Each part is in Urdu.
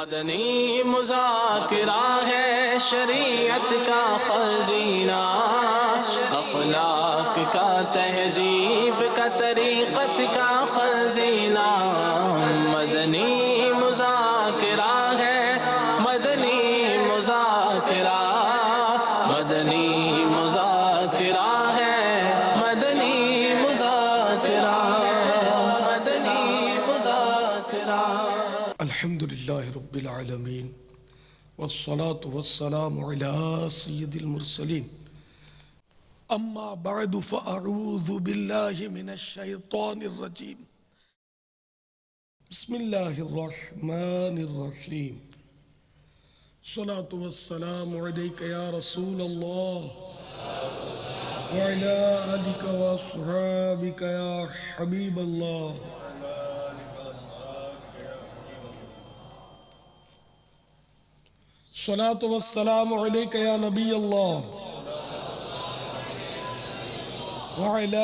مدنی مذاکرہ ہے شریعت کا خزینہ، اخلاق کا تہذیب کا طریقت کا خزینہ۔ مدنی مذاکرہ ہے، مدنی مذاکرہ، مدنی مذاکرہ ہے، مدنی مذاکرہ، مدنی مذاکرہ۔ الحمدللہ رب العالمین والصلاة والسلام علی سید المرسلین، اما بعد فاعوذ باللہ من الشیطان الرجیم، بسم اللہ الرحمن الرحیم۔ الصلاة والسلام علیک یا رسول اللہ وعلی آلک واصحابک یا حبیب اللہ۔ الصلاة والسلام علیک یا نبی اللہ وعلی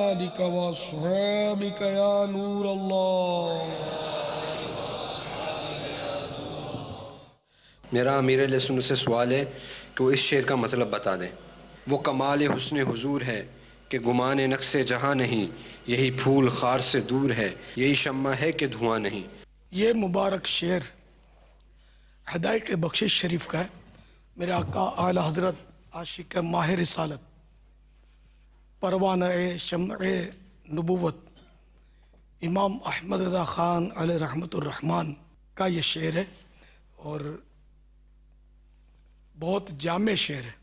آلک واصحابک یا نور اللہ۔ میرا امیر علیہ سنت سے سوال ہے کہ وہ اس شعر کا مطلب بتا دیں۔ وہ کمال حسن حضور ہے کہ گمان نقص جہاں نہیں، یہی پھول خار سے دور ہے، یہی شمع ہے کہ دھواں نہیں۔ یہ مبارک شعر حدائق بخشش شریف کا ہے۔ میرے آقا اعلی حضرت عاشق ماہ رسالت، پروانہ شمع نبوت، امام احمد رضا خان علیہ رحمت الرحمن کا یہ شعر ہے، اور بہت جامع شعر ہے،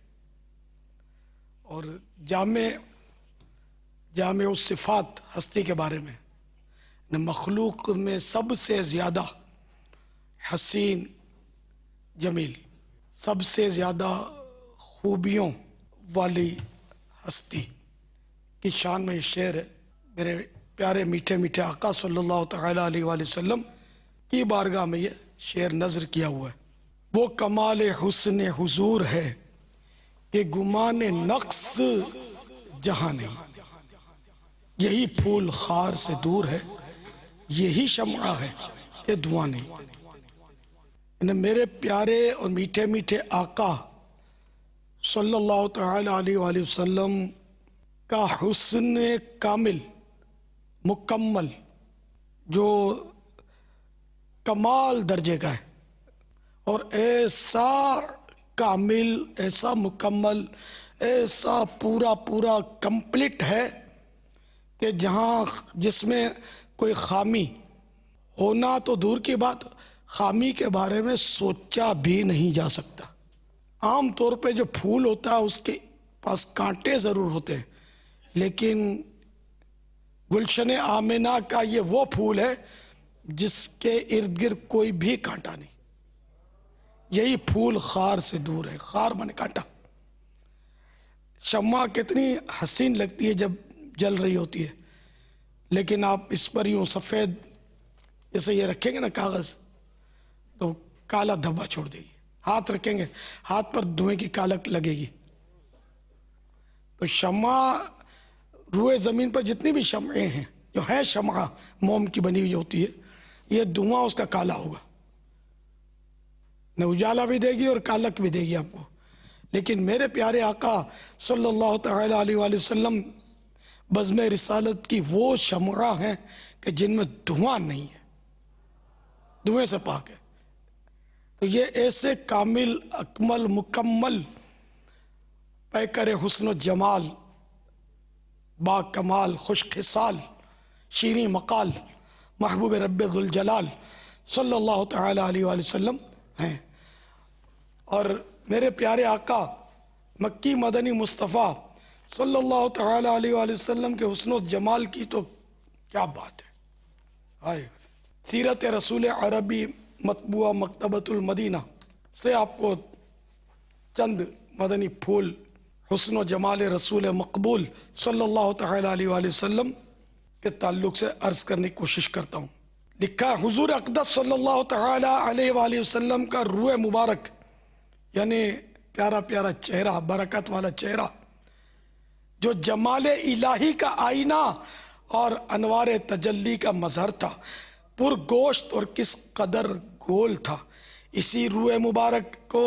اور جامع الصفات ہستی کے بارے میں، مخلوق میں سب سے زیادہ حسین جمیل، سب سے زیادہ خوبیوں والی ہستی کی شان میں یہ شعر ہے۔ میرے پیارے میٹھے میٹھے آقا صلی اللہ تعالی علیہ وآلہ وسلم کی بارگاہ میں یہ شعر نظر کیا ہوا ہے۔ وہ کمال حسن حضور ہے کہ گمان نقص جہاں نہیں، یہی پھول خار سے دور ہے، یہی شمع ہے کہ دھواں نہیں۔ میرے پیارے اور میٹھے میٹھے آقا صلی اللہ تعالی علیہ وآلہ وسلم کا حسن کامل، مکمل، جو کمال درجے کا ہے، اور ایسا کامل، ایسا مکمل، ایسا پورا کمپلیٹ ہے کہ جس میں کوئی خامی ہونا تو دور کی بات، خامی کے بارے میں سوچا بھی نہیں جا سکتا۔ عام طور پہ جو پھول ہوتا ہے اس کے پاس کانٹے ضرور ہوتے ہیں، لیکن گلشن آمنہ کا یہ وہ پھول ہے جس کے ارد گرد کوئی بھی کانٹا نہیں۔ یہی پھول خار سے دور ہے، خار مانے کانٹا۔ شمع کتنی حسین لگتی ہے جب جل رہی ہوتی ہے، لیکن آپ اس پر یوں سفید جیسے یہ رکھیں گے نا کاغذ، تو کالا دھبا چھوڑ دے گی۔ ہاتھ رکھیں گے، ہاتھ پر دھوئیں کی کالک لگے گی۔ تو شمع روئے زمین پر جتنی بھی شمعیں ہیں، جو ہیں شمع موم کی بنی ہوئی ہوتی ہے، یہ دھواں اس کا کالا ہوگا، نہ اجالا بھی دے گی اور کالک بھی دے گی آپ کو۔ لیکن میرے پیارے آقا صلی اللہ تعالی علیہ وآلہ وسلم بزم رسالت کی وہ شمع ہیں کہ جن میں دھواں نہیں ہے، دھویں سے پاک ہے۔ تو یہ ایسے کامل، اکمل، مکمل، پیکر حسن و جمال، با کمال، خوش خصال، شیریں مقال، محبوب رب ذوالجلال صلی اللہ تعالی علیہ وآلہ وسلم ہیں۔ اور میرے پیارے آقا مکی مدنی مصطفیٰ صلی اللہ تعالی علیہ وآلہ وسلم کے حسن و جمال کی تو کیا بات ہے۔ سیرت رسول عربی مطبوعہ مکتبۃ المدینہ سے آپ کو چند مدنی پھول حسن و جمال رسول مقبول صلی اللہ تعالی علیہ وآلہ وسلم کے تعلق سے عرض کرنے کی کوشش کرتا ہوں۔ لکھا حضور اقدس صلی اللہ تعالی علیہ وآلہ وسلم کا روح مبارک، یعنی پیارا پیارا چہرہ، برکت والا چہرہ، جو جمال الہی کا آئینہ اور انوار تجلی کا مظہر تھا، پر گوشت اور کس قدر گول تھا. اسی روح مبارک کو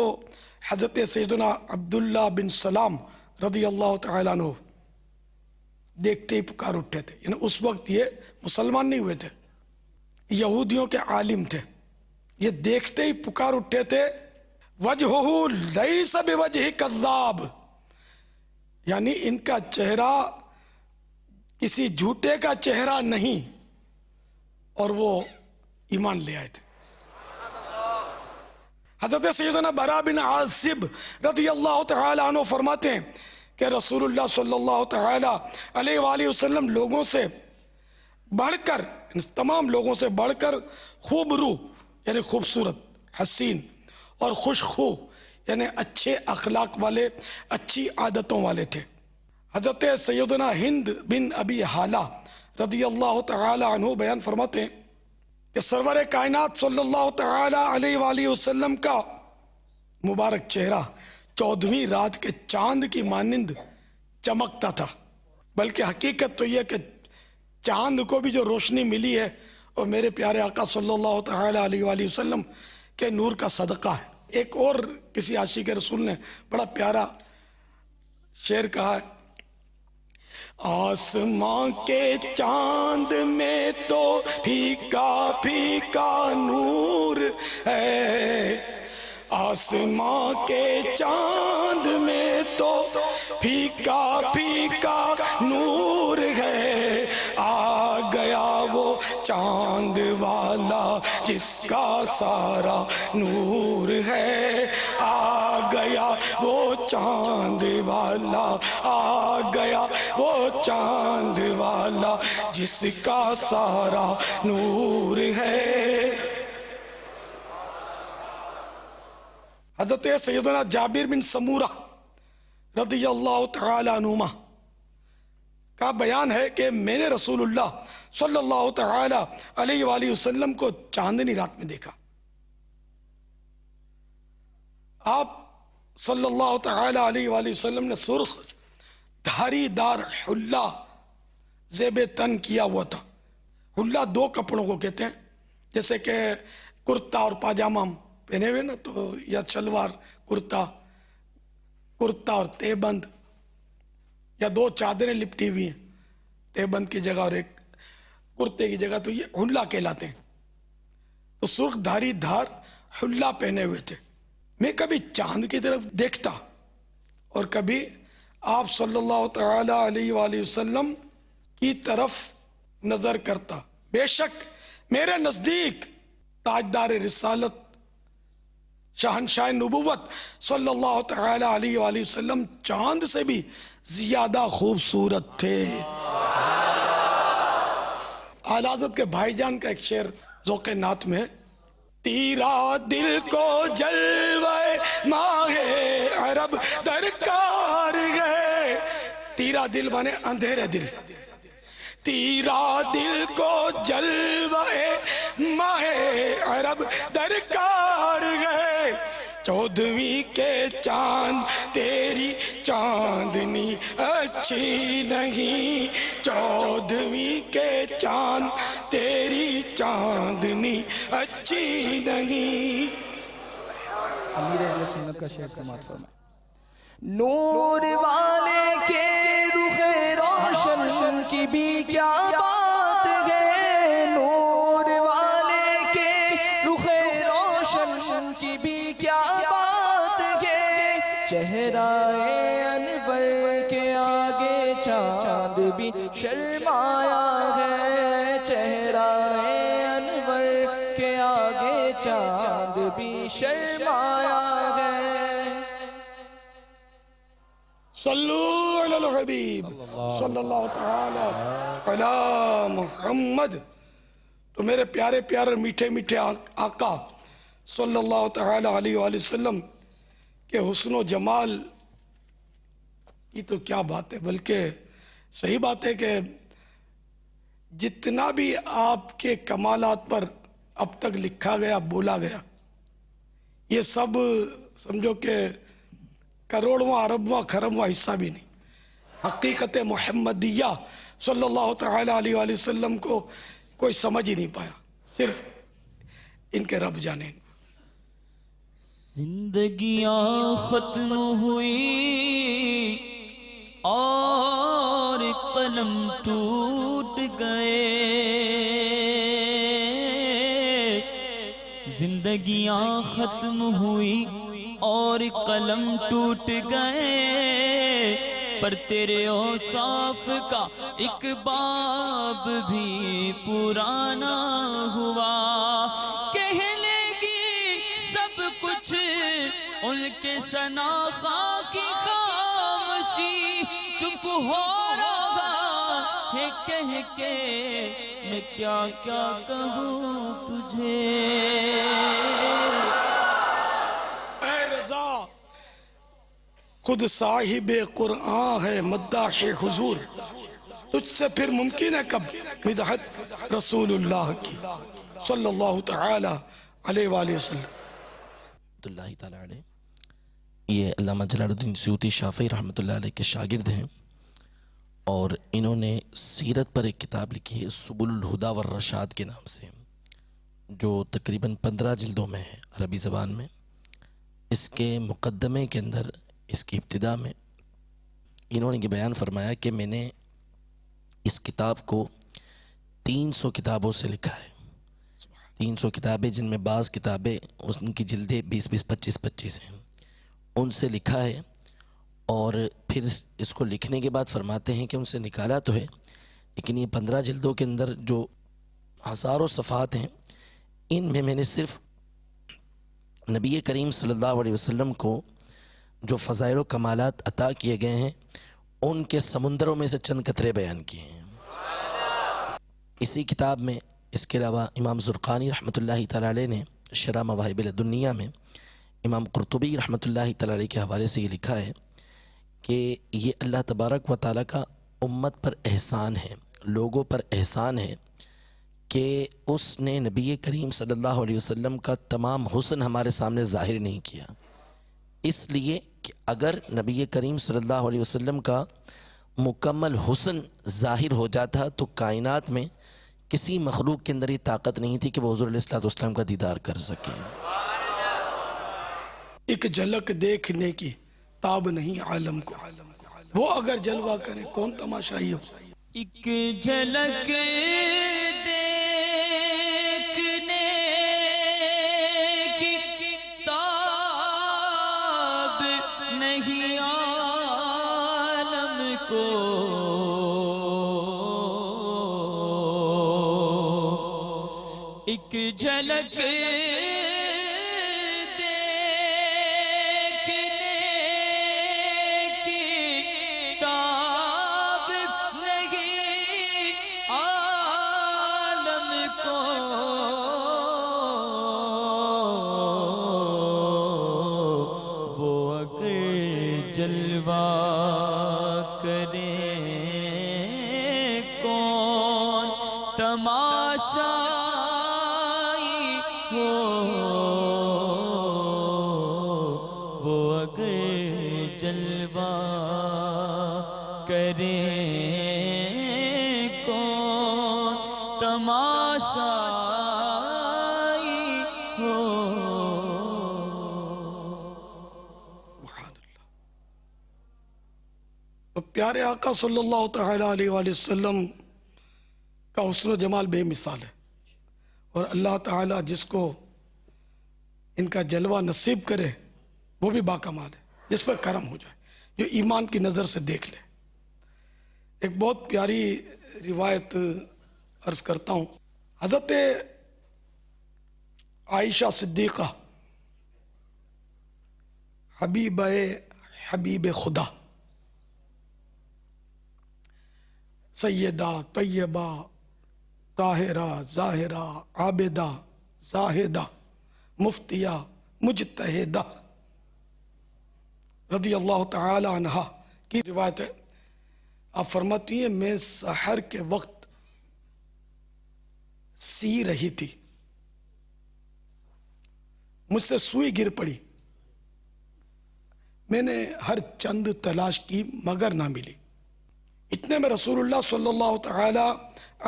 حضرت سیدنا عبداللہ بن سلام رضی اللہ تعالیٰ عنہ دیکھتے ہی پکار اٹھے تھے. یعنی اس وقت یہ مسلمان نہیں ہوئے تھے، یہودیوں کے عالم تھے. یہ دیکھتے ہی پکار اٹھے تھے وجہہ لیس بوجہ کذاب، یعنی ان کا چہرہ کسی جھوٹے کا چہرہ نہیں، اور وہ ایمان لے آئے تھے. حضرت سیدنا برا بن عازب رضی اللہ تعالی عنہ فرماتے ہیں کہ رسول اللہ صلی اللہ تعالی علیہ وآلہ وسلم لوگوں سے بڑھ کر، تمام لوگوں سے بڑھ کر خوب رو یعنی خوبصورت، حسین اور خوش خو یعنی اچھے اخلاق والے، اچھی عادتوں والے تھے. حضرت سیدنا ہند بن ابی حالہ رضی اللہ تعالی عنہ بیان فرماتے ہیں کہ سرور کائنات صلی اللہ تعالی علیہ وآلہ وسلم کا مبارک چہرہ 14ویں رات کے چاند کی مانند چمکتا تھا. بلکہ حقیقت تو یہ کہ چاند کو بھی جو روشنی ملی ہے وہ میرے پیارے آقا صلی اللہ تعالی علیہ وآلہ وسلم کے نور کا صدقہ ہے. ایک اور کسی عاشق رسول نے بڑا پیارا شعر کہا ہے، آسمان کے چاند میں تو پھیکا پھیکا نور ہے، آسمان کے چاند میں تو پھیکا پھیکا نور ہے، آ گیا وہ چاند والا جس کا سارا نور ہے، آ گیا وہ چاند والا، آ گیا وہ چاند والا جس کا سارا نور ہے. حضرت سیدنا جابر بن سمورہ رضی اللہ تعالی عنہما کا بیان ہے کہ میں نے رسول اللہ صلی اللہ تعالی علیہ وآلہ وسلم کو چاندنی رات میں دیکھا. آپ صلی اللہ تعالی علیہ وآلہ وسلم نے سرخ دھاری دار حلہ زیب تن کیا ہوا تھا. حلہ 2 کپڑوں کو کہتے ہیں، جیسے کہ کرتا اور پاجامہ پہنے ہوئے نا، تو یا شلوار کرتا اور تہبند، یا 2 چادریں لپٹی ہوئی ہیں تہبند کی جگہ اور ایک کرتے کی جگہ، تو یہ حلہ کہلاتے ہیں. تو سرخ دھاری دھار حلہ پہنے ہوئے تھے. میں کبھی چاند کی طرف دیکھتا اور کبھی آپ صلی اللہ تعالی علیہ وآلہ وسلم کی طرف نظر کرتا. بے شک میرے نزدیک تاجدار رسالت شہنشاہ نبوت صلی اللہ تعالی علیہ وآلہ وسلم چاند سے بھی زیادہ خوبصورت تھے. اعلی حضرت کے بھائی جان کا ایک شعر ذوق نعت میں ہے، تیرا دل کو جلوے ماہ عرب درکار ہے. تیرا دل مانے اندھیرے دل، تیرا دل کو جلوے ماہ عرب درکار ہے. 14ویں کے چاند تیری چاندنی اچھی نہیں، 14ویں کے چاند تیری چاندنی اچھی نہیں. امیر اہل سنت کا شعر سماعت فرمائیں. نور والے کے رخ روشن کی بھی کیا بات ہے، نور والے کے رخ روشن کی بھی کیا بات ہے. چہرہ انور کے آگے چاند بھی شرمایا ہے، چہرہ انور کے آگے چاند بھی شرمایا ہے. صلو علی الحبیب صلی اللہ تعالی علی محمد. تو میرے پیارے پیارے میٹھے میٹھے آقا صلی اللہ تعالی علیہ وآلہ وسلم کے حسن و جمال کی تو کیا بات ہے. بلکہ صحیح بات ہے کہ جتنا بھی آپ کے کمالات پر اب تک لکھا گیا، بولا گیا، یہ سب سمجھو کہ کروڑواں اربواں کھربواں حصہ بھی نہیں. حقیقت محمدیہ صلی اللہ تعالی علیہ وآلہ وسلم کو کوئی سمجھ ہی نہیں پایا. صرف ان کے رب جانے. زندگیاں ختم ہوئی اور قلم ٹوٹ گئے، زندگیاں ختم ہوئی اور قلم ٹوٹ گئے، پر تیرے اوصاف کا ایک باب بھی پرانا ہوا. کہنے گی سب کچھ ان کے ثنا خاں کی خاموشی، چپ ہو رہا ہے کہہ کے میں کیا کیا کہوں تجھے. اے رضا خود صاحب قرآن ہے مداح حضور، تجھ سے پھر ممکن ہے کب مدحت رسول اللہ کی صلی اللہ تعالی علیہ وآلہ وسلم. اللہ تعالیٰ علیہ. یہ علامہ جلال الدین سیوطی شافعی رحمۃ اللہ علیہ کے شاگرد ہیں، اور انہوں نے سیرت پر ایک کتاب لکھی ہے سبل الہدا والرشاد کے نام سے، جو تقریباً 15 جلدوں میں ہے عربی زبان میں. اس کے مقدمے کے اندر، اس کی ابتدا میں انہوں نے یہ بیان فرمایا کہ میں نے اس کتاب کو 300 کتابوں سے لکھا ہے. 300 کتابیں جن میں بعض کتابیں ان کی جلدیں 20-20 25-25 ہیں، ان سے لکھا ہے. اور پھر اس کو لکھنے کے بعد فرماتے ہیں کہ ان سے نکالا تو ہے، لیکن یہ 15 جلدوں کے اندر جو ہزاروں صفحات ہیں، ان میں نے صرف نبی کریم صلی اللہ علیہ وسلم کو جو فضائل و کمالات عطا کیے گئے ہیں، ان کے سمندروں میں سے چند قطرے بیان کیے ہیں. اسی کتاب میں اس کے علاوہ امام زرقانی رحمۃ اللہ تعالیٰ علیہ نے شرح مواہب لدنیہ میں امام قرطبی رحمۃ اللہ تعالیٰ علیہ کے حوالے سے یہ لکھا ہے کہ یہ اللہ تبارک و تعالیٰ کا امت پر احسان ہے، لوگوں پر احسان ہے کہ اس نے نبی کریم صلی اللہ علیہ وسلم کا تمام حسن ہمارے سامنے ظاہر نہیں کیا. اس لیے کہ اگر نبی کریم صلی اللہ علیہ وسلم کا مکمل حسن ظاہر ہو جاتا تو کائنات میں کسی مخلوق کے اندر یہ طاقت نہیں تھی کہ وہ حضور علیہ الصلوۃ والسلام کا دیدار کر سکے. ایک جھلک دیکھنے کی تاب نہیں عالم کو، وہ اگر جلوہ کرے کون تماشائی ہو. ایک جھلک دیکھنے کی تاب نہیں عالم کو، ایک جھلک جلوہ کرے کون تماشائی ہو، وہ اگر جلوہ کرے کون تماشائی ہو. تو پیارے آقا صلی اللہ تعالی علیہ وآلہ وسلم کا حسن و جمال بے مثال ہے، اور اللہ تعالی جس کو ان کا جلوہ نصیب کرے وہ بھی باکمال ہے، جس پر کرم ہو جائے، جو ایمان کی نظر سے دیکھ لے. ایک بہت پیاری روایت عرض کرتا ہوں. حضرت عائشہ صدیقہ حبیب خدا، سیدہ طیبہ طاہرہ ظاہرہ عابدہ زاہدہ مفتیہ مجتہدہ رضی اللہ تعالی عنہا کی روایت ہے. آپ فرماتی ہیں میں سحر کے وقت سی رہی تھی، مجھ سے سوئی گر پڑی، میں نے ہر چند تلاش کی مگر نہ ملی. اتنے میں رسول اللہ صلی اللہ تعالی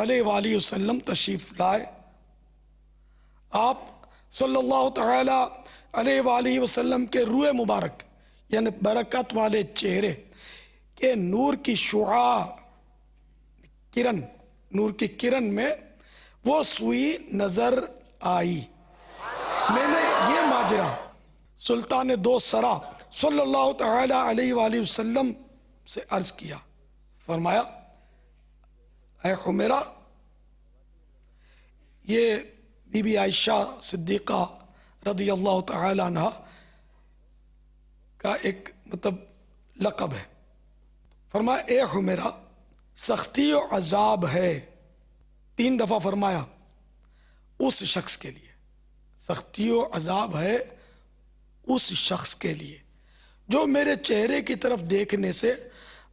علیہ وآلہ وسلم تشریف لائے. آپ صلی اللہ تعالی علیہ وآلہ وسلم کے روح مبارک یعنی برکت والے چہرے کے نور کی شعاع کرن، نور کی کرن میں وہ سوئی نظر آئی۔ میں نے یہ ماجرا سلطان دو سرا صلی اللہ تعالی علیہ وآلہ وسلم سے عرض کیا، فرمایا اے حمیرہ، یہ بی بی عائشہ صدیقہ رضی اللہ تعالی عنہ کا ایک لقب ہے۔ فرمایا اے حمیرہ، سختی و عذاب ہے، 3 دفعہ فرمایا اس شخص کے لیے، سختی و عذاب ہے اس شخص کے لیے جو میرے چہرے کی طرف دیکھنے سے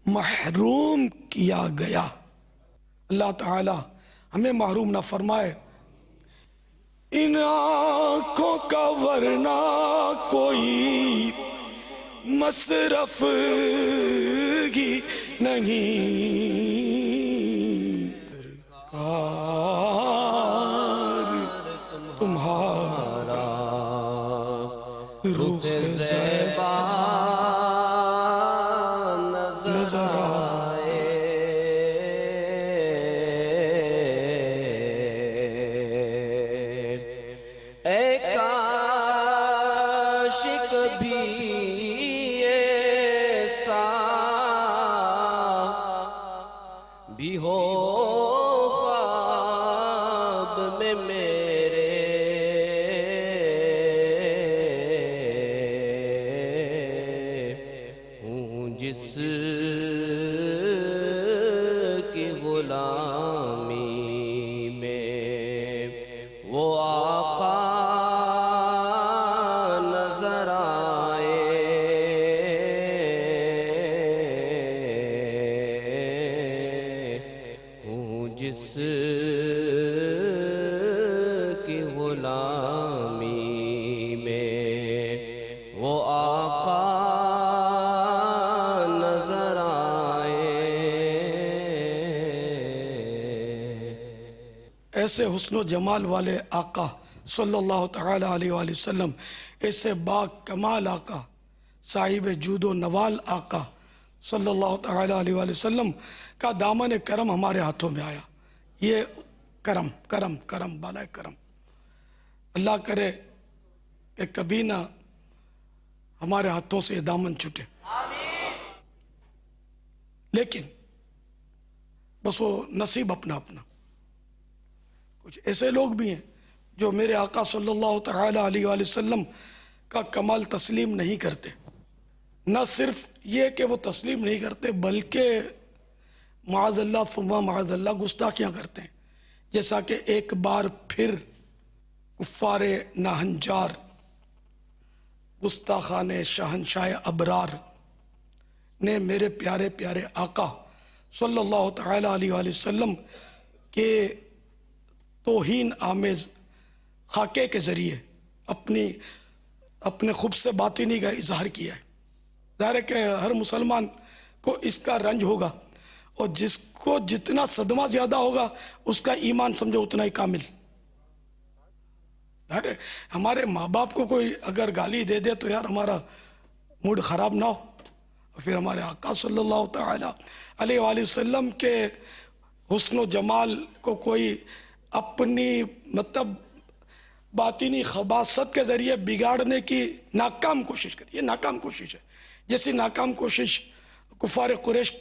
محروم کیا گیا۔ اللہ تعالی ہمیں محروم نہ فرمائے۔ ان آنکھوں کا ورنہ کوئی مصرف ہی نہیں، تمہارا رخ زیبا نظر آئے، اے کاش کبھی ایسا بھی ہو خواب میں میرے، ہوں جس کی غلامی میں وہ آقا نظر آئے، ہوں جس کی غلامی میں وہ آقا نظر آئے۔ ایسے حسن و جمال والے آقا صلی اللہ تعالی علیہ وآلہ وسلم، ایسے با کمال آقا، صاحب جود و نوال آقا صلی اللہ تعالی علیہ وآلہ وسلم کا دامن کرم ہمارے ہاتھوں میں آیا۔ یہ کرم کرم کرم بالائے کرم، اللہ کرے کہ کبھی نہ ہمارے ہاتھوں سے یہ دامن چھوٹے، لیکن بس وہ نصیب اپنا اپنا۔ کچھ ایسے لوگ بھی ہیں جو میرے آقا صلی اللہ تعالی علیہ وآلہ وسلم کا کمال تسلیم نہیں کرتے، نہ صرف یہ کہ وہ تسلیم نہیں کرتے بلکہ معاذ اللہ ثم معاذ اللہ گستاخیاں کرتے ہیں، جیسا کہ ایک بار پھر کفار ناہنجار، گستاخان شہنشاہ ابرار نے میرے پیارے پیارے آقا صلی اللہ تعالی علیہ وآلہ وسلم کے توہین آمیز خاکے کے ذریعے اپنے خبث سے باطنی کا اظہار کیا ہے۔ ظاہر ہے کہ ہر مسلمان کو اس کا رنج ہوگا، اور جس کو جتنا صدمہ زیادہ ہوگا اس کا ایمان سمجھو اتنا ہی کامل۔ ظاہر ہے ہمارے ماں باپ کو کوئی اگر گالی دے دے تو یار ہمارا موڈ خراب نہ ہو، اور پھر ہمارے آقا صلی اللہ تعالی علیہ وآلہ وسلم کے حسن و جمال کو کوئی اپنی باطنی خباثت کے ذریعے بگاڑنے کی ناکام کوشش کرے، یہ ناکام کوشش ہے، جیسی ناکام کوشش کفار قریش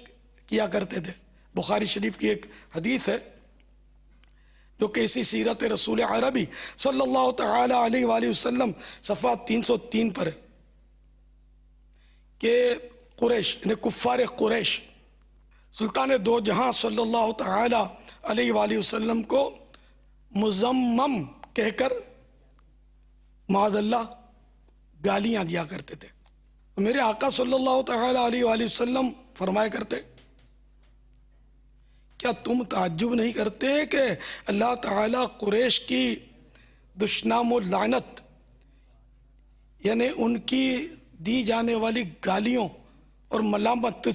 کیا کرتے تھے۔ بخاری شریف کی ایک حدیث ہے جو کہ اسی سیرت رسول عربی صلی اللہ تعالی علیہ وآلہ وسلم صفحہ 303 پر ہے کہ قریش یعنی کفار قریش سلطان دو جہاں صلی اللہ تعالی علیہ وآلہ وسلم کو مذمم کہہ کر معاذ اللہ گالیاں دیا کرتے تھے۔ میرے آقا صلی اللہ تعالی علیہ وآلہ وسلم فرمایا کرتے، کیا تم تعجب نہیں کرتے کہ اللہ تعالی قریش کی دشنام و لعنت یعنی ان کی دی جانے والی گالیوں اور ملامت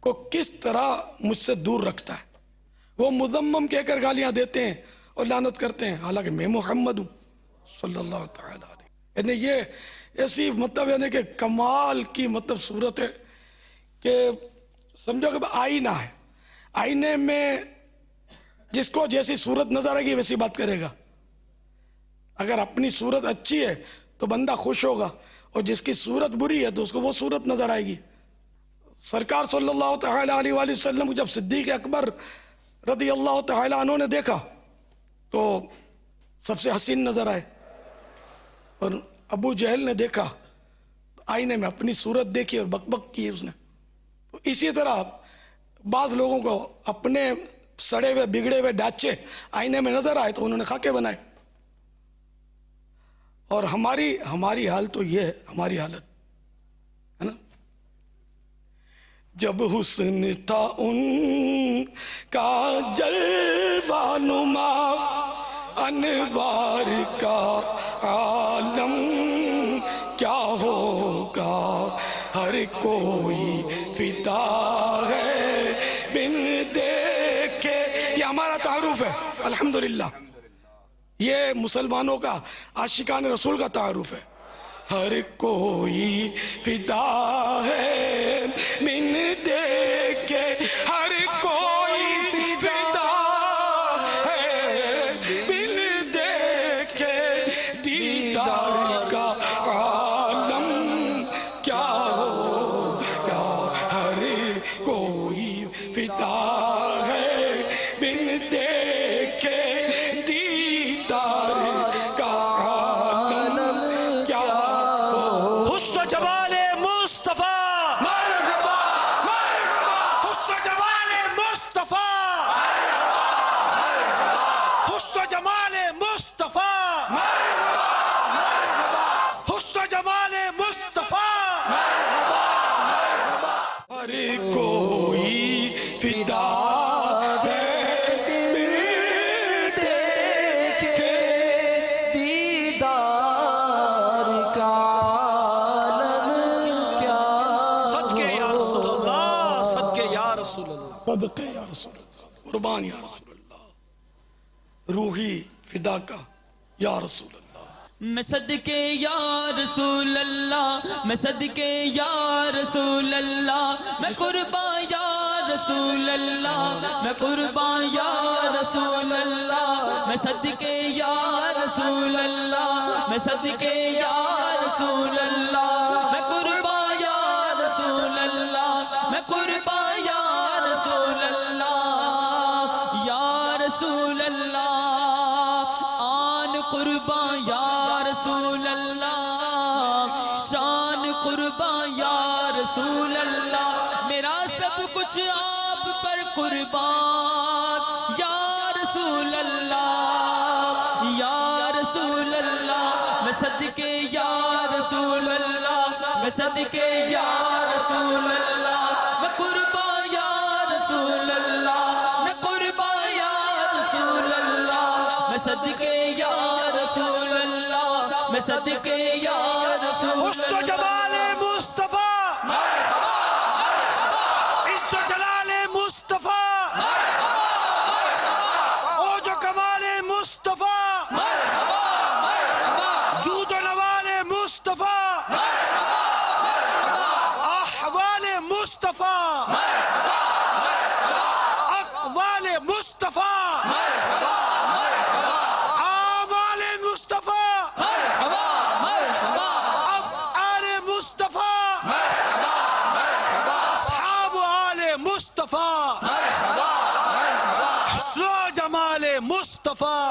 کو کس طرح مجھ سے دور رکھتا ہے؟ وہ مذمم کہہ کر گالیاں دیتے ہیں اور لعنت کرتے ہیں، حالانکہ میں محمد ہوں صلی اللہ تعالی علیہ. یعنی یہ ایسی مطلب یعنی کہ کمال کی مطلب صورت ہے کہ سمجھو کہ آئینہ ہے. آئینے میں جس کو جیسی صورت نظر آئے گی ویسی بات کرے گا. اگر اپنی صورت اچھی ہے تو بندہ خوش ہوگا، اور جس کی صورت بری ہے تو اس کو وہ صورت نظر آئے گی. سرکار صلی اللہ تعالی علیہ وآلہ وسلم کو جب صدیق اکبر رضی اللہ تعالی عنہ نے دیکھا تو سب سے حسین نظر آئے، اور ابو جہل نے دیکھا تو آئینے میں اپنی صورت دیکھی اور بک بک کی اس نے. تو اسی طرح بعض لوگوں کو اپنے سڑے ہوئے بگڑے ہوئے ڈھانچے آئینے میں نظر آئے تو انہوں نے خاکے بنائے. اور ہماری حال تو یہ ہے، ہماری حالت ہے نا. جب حسن تھا ان کا جلوہ نما انوار کا عالم کیا ہوگا، ہر کوئی فدا ہے بن دیکھے. یہ ہمارا تعارف ہے الحمدللہ، یہ مسلمانوں کا عاشقان رسول کا تعارف ہے. ہر کوئی فدا ہے بن دیکھے، ہر کوئی فدا ہے بن دیکھے، دیدار کا عالم کیا ہوگا، ہر کوئی فدا ہے بن دیکھے، دیدار کا عالم کیا ہو. حسن و جمال مصطفیٰ، مرحبا مرحبا حسن و جمال مصطفیٰ، حسن و جمال مصطفیٰ، حسن و جمال مصطفیٰ. ہر کوئی فدا ہے بن دیکھے، دیدار کا عالم کیا صدقے یا رسول اللہ، صدقے یا رسول اللہ. صدقے یا رسول اللہ، قربان یا رسول اللہ، روحی فدا کا یا رسول اللہ. میں صدقے یا رسول اللہ، میں صدقے یا رسول اللہ، میں قربان یا رسول اللہ، میں قربان یا رسول اللہ، میں صدقے یا رسول اللہ، میں صدقے یا رسول اللہ، میں قربان یا رسول اللہ، میں قربان یا رسول اللہ، یا رسول اللہ آن قربان یا رسول اللہ، شان قربان یا رسول اللہ، میرا سب کچھ آپ پر قربان یا رسول اللہ، یا رسول اللہ، میں صدقے یا رسول اللہ، میں صدقے یا رسول اللہ، میں قربان یا رسول اللہ، میں قربان یا رسول اللہ، میں صدقے یا رسول اللہ، میں صدقے یا رسول حسن و اللہ. جمال مصطفیٰ، عز و جلال مصطفیٰ، اوج و کمال مصطفیٰ، جود و نوال مصطفیٰ، احوال مصطفیٰ، اقوال مصطفیٰ، اعمال مصطفیٰ، افعال مصطفیٰ، اصحاب آل مصطفیٰ، حسن و جمال مصطفیٰ.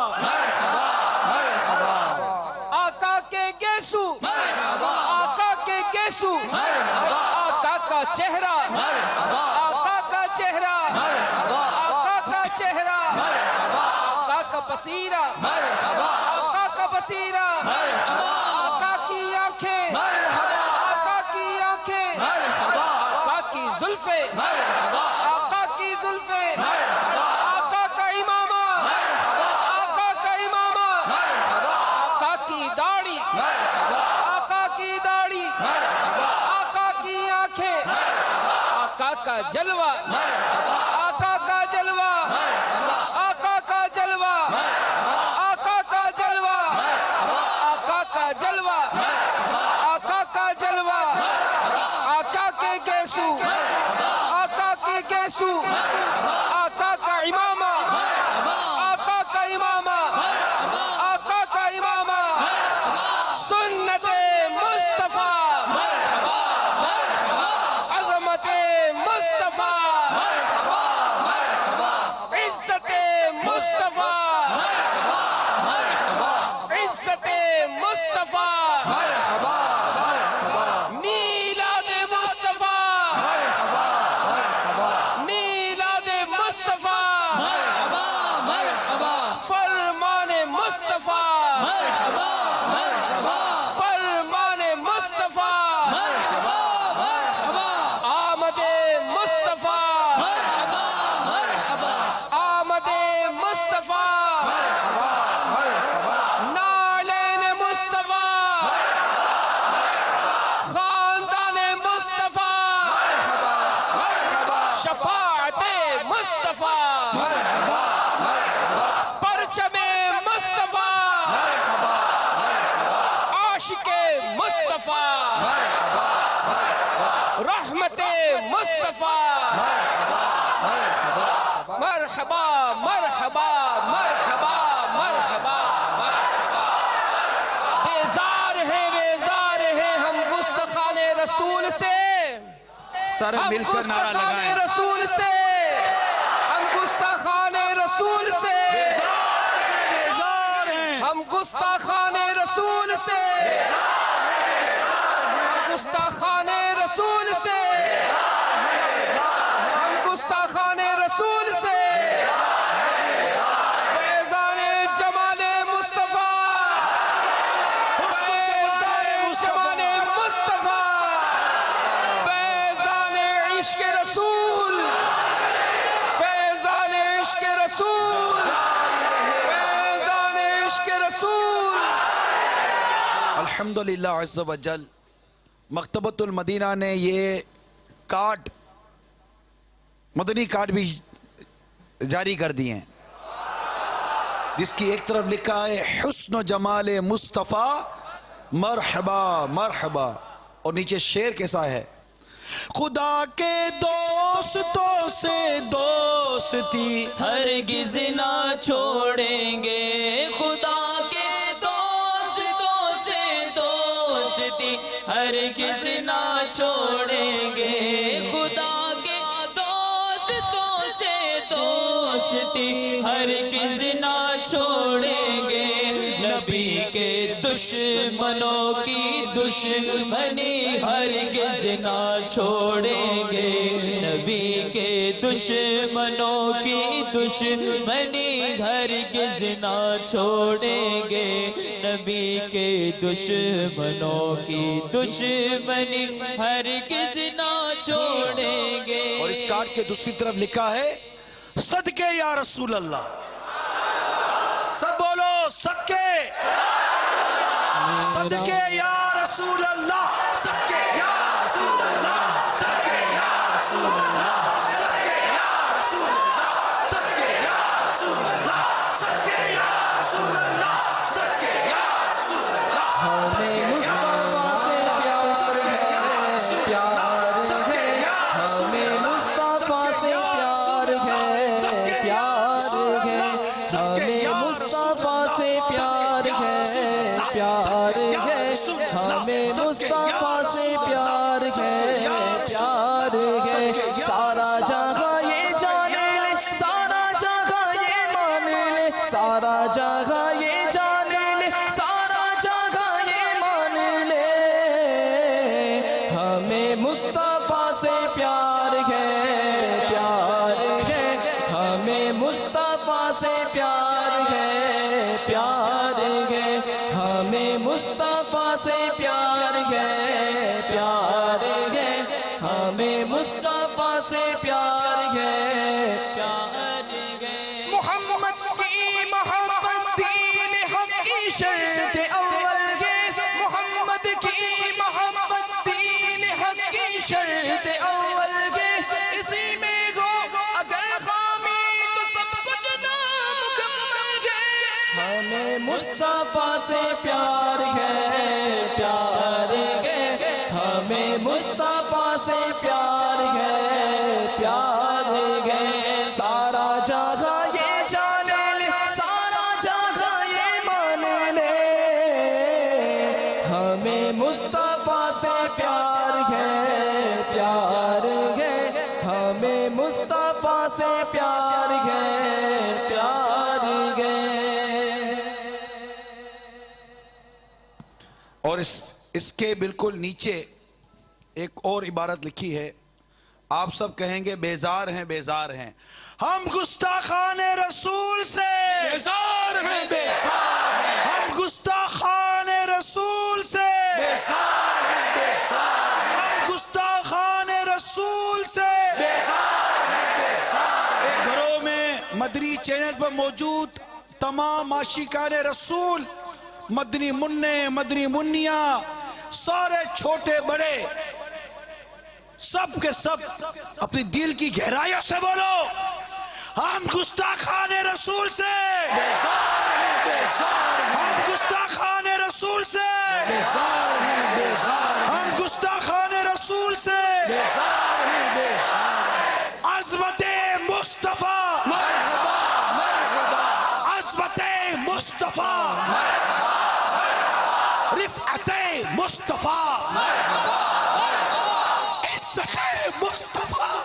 آقا کے گیسو، آقا کے گیسو، آقا کا چہرہ، آقا کا چہرہ، آقا کا چہرہ، آقا کا پسیرہ، آقا کا پسیرہ، آقا کی آنکھیں، آقا کی آنکھیں، آقا کی زلفیں، آقا کی زلفیں، آقا کا امامہ، آقا کا امامہ، آقا کی داڑھی، آقا کی داڑھی، آقا کی آنکھیں، آقا کا جلوہ، آقا کا جلوہ، آقا کا جلوہ، آقا کا جلوہ، گیسو آقا کی گیسو آقا کا امامہ آقا کا امامہ آقا کا امامہ سنت مصطفیٰ عظمت مصطفیٰ عزت مصطفیٰ عزت مصطفیٰ میلاد مصطفیٰ میلاد مصطفیٰ فرمان مصطفیٰ فرمان مصطفیٰ آمد مصطفیٰ آمد مصطفیٰ نالین مصطفیٰ خاندان مصطفیٰ شفاعت مصطفیٰ پرچم مصطفیٰ عاشق مصطفیٰ رحمت مصطفیٰ مرحبا مرحبا مرحبا مرحبا بیزار ہیں ہم گستاخان رسول سے سر ہم مل کر نعرہ گستاخان لگائیں. رسول سے ہم گستاخان رسول سے ہم گستاخان رسول سے ہم گستاخان رسول سے ہم گستاخان رسول سے فیضان جمال مصطفیٰ فیضان جمال مصطفیٰ فیضان عشق رسول فیضان عشق رسول فیضان عشق رسول الحمدللہ عز و جل مکتبۃ المدینہ نے یہ کارڈ مدنی کارڈ بھی جاری کر دیے ہیں جس کی ایک طرف لکھا ہے حسن و جمال مصطفیٰ مرحبا مرحبا اور نیچے شعر کیسا ہے خدا کے دوستوں سے دوستی ہرگز نہ چھوڑیں گے خدا کے دوستوں سے دوستی ہرگز نہ چھوڑیں گے خدا کے دوستوں سے دوستی ہرگز نہ چھوڑیں گے نبی کے دشمنوں کی دشمنی ہرگز نہ چھوڑیں گے نبی کے دشمنوں کی دشمنی ہرگز نہ چھوڑیں گے نبی کے دشمنوں کی دشمنی ہرگز نہ چھوڑیں گے اور اس کارڈ کے دوسری طرف لکھا ہے صدقے یا رسول اللہ سب بولو صدقے صدقے یا رسول اللہ صدقے یا رسول اللہ صدقے یا رسول اللہ صدقے یا رسول اللہ صدقے یا رسول اللہ صدقے یا رسول اللہ صدقے یا رسول اللہ ہمیں مصطفیٰ سے پیار ہے ہمیں مصطفیٰ سے پیار ہے ہمیں مصطفیٰ سے پیار ہے ہمیں مصطفیٰ سے پیار ہے سارا جگہ یہ جانے لے سارا جگہ یہ مان لے سارا جگہ یہ جانے لے سارا جگہ یہ مان لے ہمیں مصطفیٰ سے پیار ہے ہمیں مصطفیٰ سے پیار ہے ہمیں مصطفیٰ سے پیار ہے ہمیں مصطفیٰ سے پیار ہے محمد کی محبت دین حق کی شرط اول ہے محمد کی محبت دین حق کی شرط اول ہے اسی میں ہو اگر خامی تو سب کچھ نامکمل ہے ہمیں مصطفیٰ سے پیار ہے ہمیں مصطفیٰ سے پیار ہے پیار ہے سارا جہاں یہ جانے لے سارا جہاں یہ مان لے ہمیں مصطفیٰ سے پیار ہے پیار ہے ہمیں مصطفیٰ سے پیار ہے پیار ہے اور اس کے بالکل نیچے ایک اور عبارت لکھی ہے. آپ سب کہیں گے بیزار ہیں بیزار ہیں. ہم گستاخان رسول سے بیزار ہیں بیزار ہیں ہم گستاخان رسول سے بیزار ہیں بیزار ہیں ہم گستاخان رسول سے. بیزار ہیں بیزار ایک گھروں میں مدنی چینل پر موجود تمام عاشقان رسول مدنی منع مدنی منیاں سارے چھوٹے بڑے سب کے سب اپنی دل کی گہرائیوں سے بولو ہم گستاخان رسول سے بیزار ہیں بیزار ہیں ہم گستاخان رسول سے بیزار ہیں بیزار ہیں ہم گستاخان رسول سے بیزار ہیں بیزار ہیں عظمت مصطفیٰ مرحبا مرحبا عظمت مصطفیٰ رفعت مصطفیٰ عزت مصطفیٰ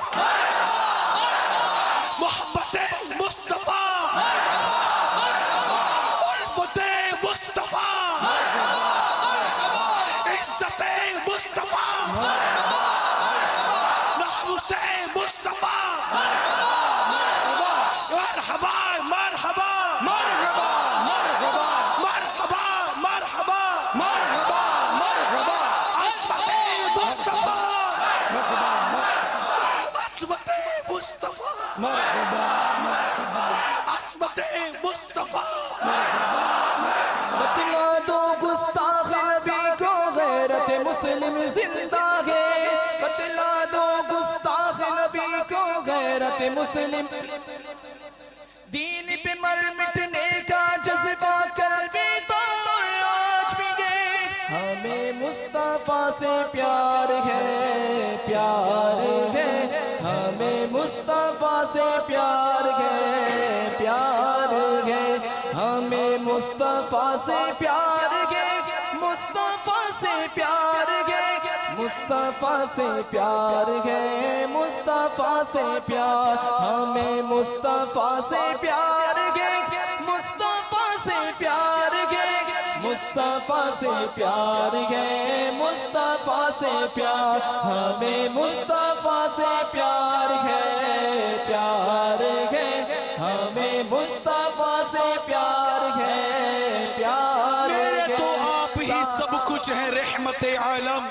محبت مصطفیٰ الفت مصطفیٰ عزت مصطفیٰ نحمس مصطفیٰ مرحبا مرحبا مرحبا مرحبا مرحبا مرحبا مرحبا مرحبا عظمت مصطفیٰ عظمت مصطفیٰ مرحبا مرحبا عظمت مصطفیٰ. بتلا دو گستاخ نبی کو غیرت مسلم زندہ ہے بتلا دو گستاخ نبی کو غیرت مسلم دین پہ مر مٹنے کا جذبہ کل بھی تو آج بھی ہے ہمیں مصطفیٰ سے پیار ہے پیار ہے ہمیں مصطفیٰ سے پیار ہے پیار ہے ہمیں مصطفیٰ سے پیار ہے مصطفیٰ سے پیار ہے مصطفیٰ سے پیار ہے مصطفیٰ سے پیار ہمیں مصطفیٰ سے پیار ہے مصطفیٰ سے پیار ہے مصطفیٰ سے پیار ہے مصطفیٰ سے پیار ہمیں مصطفیٰ سے پیار ہے پیار ہے ہمیں مصطفیٰ سے پیار ہے پیار میرے تو ہے آپ ہی سب کچھ ہے رحمت عالم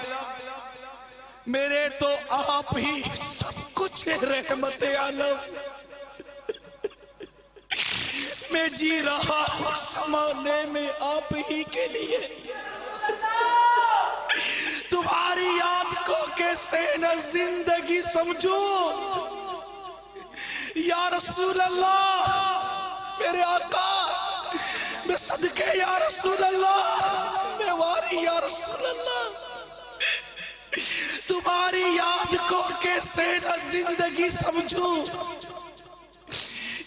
میرے تو آپ ہی سب کچھ ہے رحمت عالم میں جی رہا ہوں زمانے میں آپ ہی کے لیے تمہاری یاد کو کیسے نہ زندگی سمجھو یا رسول اللہ میرے آقا میں صدقے یا رسول اللہ میں واری یا رسول اللہ تمہاری یاد کو کیسے نہ زندگی سمجھو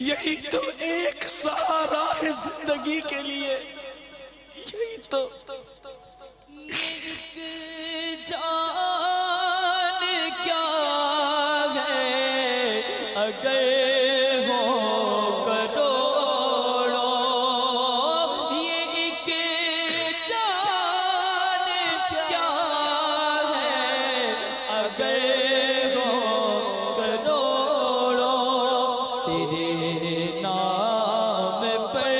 یہی تو ایک سہارا ہے زندگی کے لیے یہی تو جان کیا ہے اگر ہو کروڑوں یہ ایک جان کیا ہے اگر ہو کروڑوں تیرے نام پر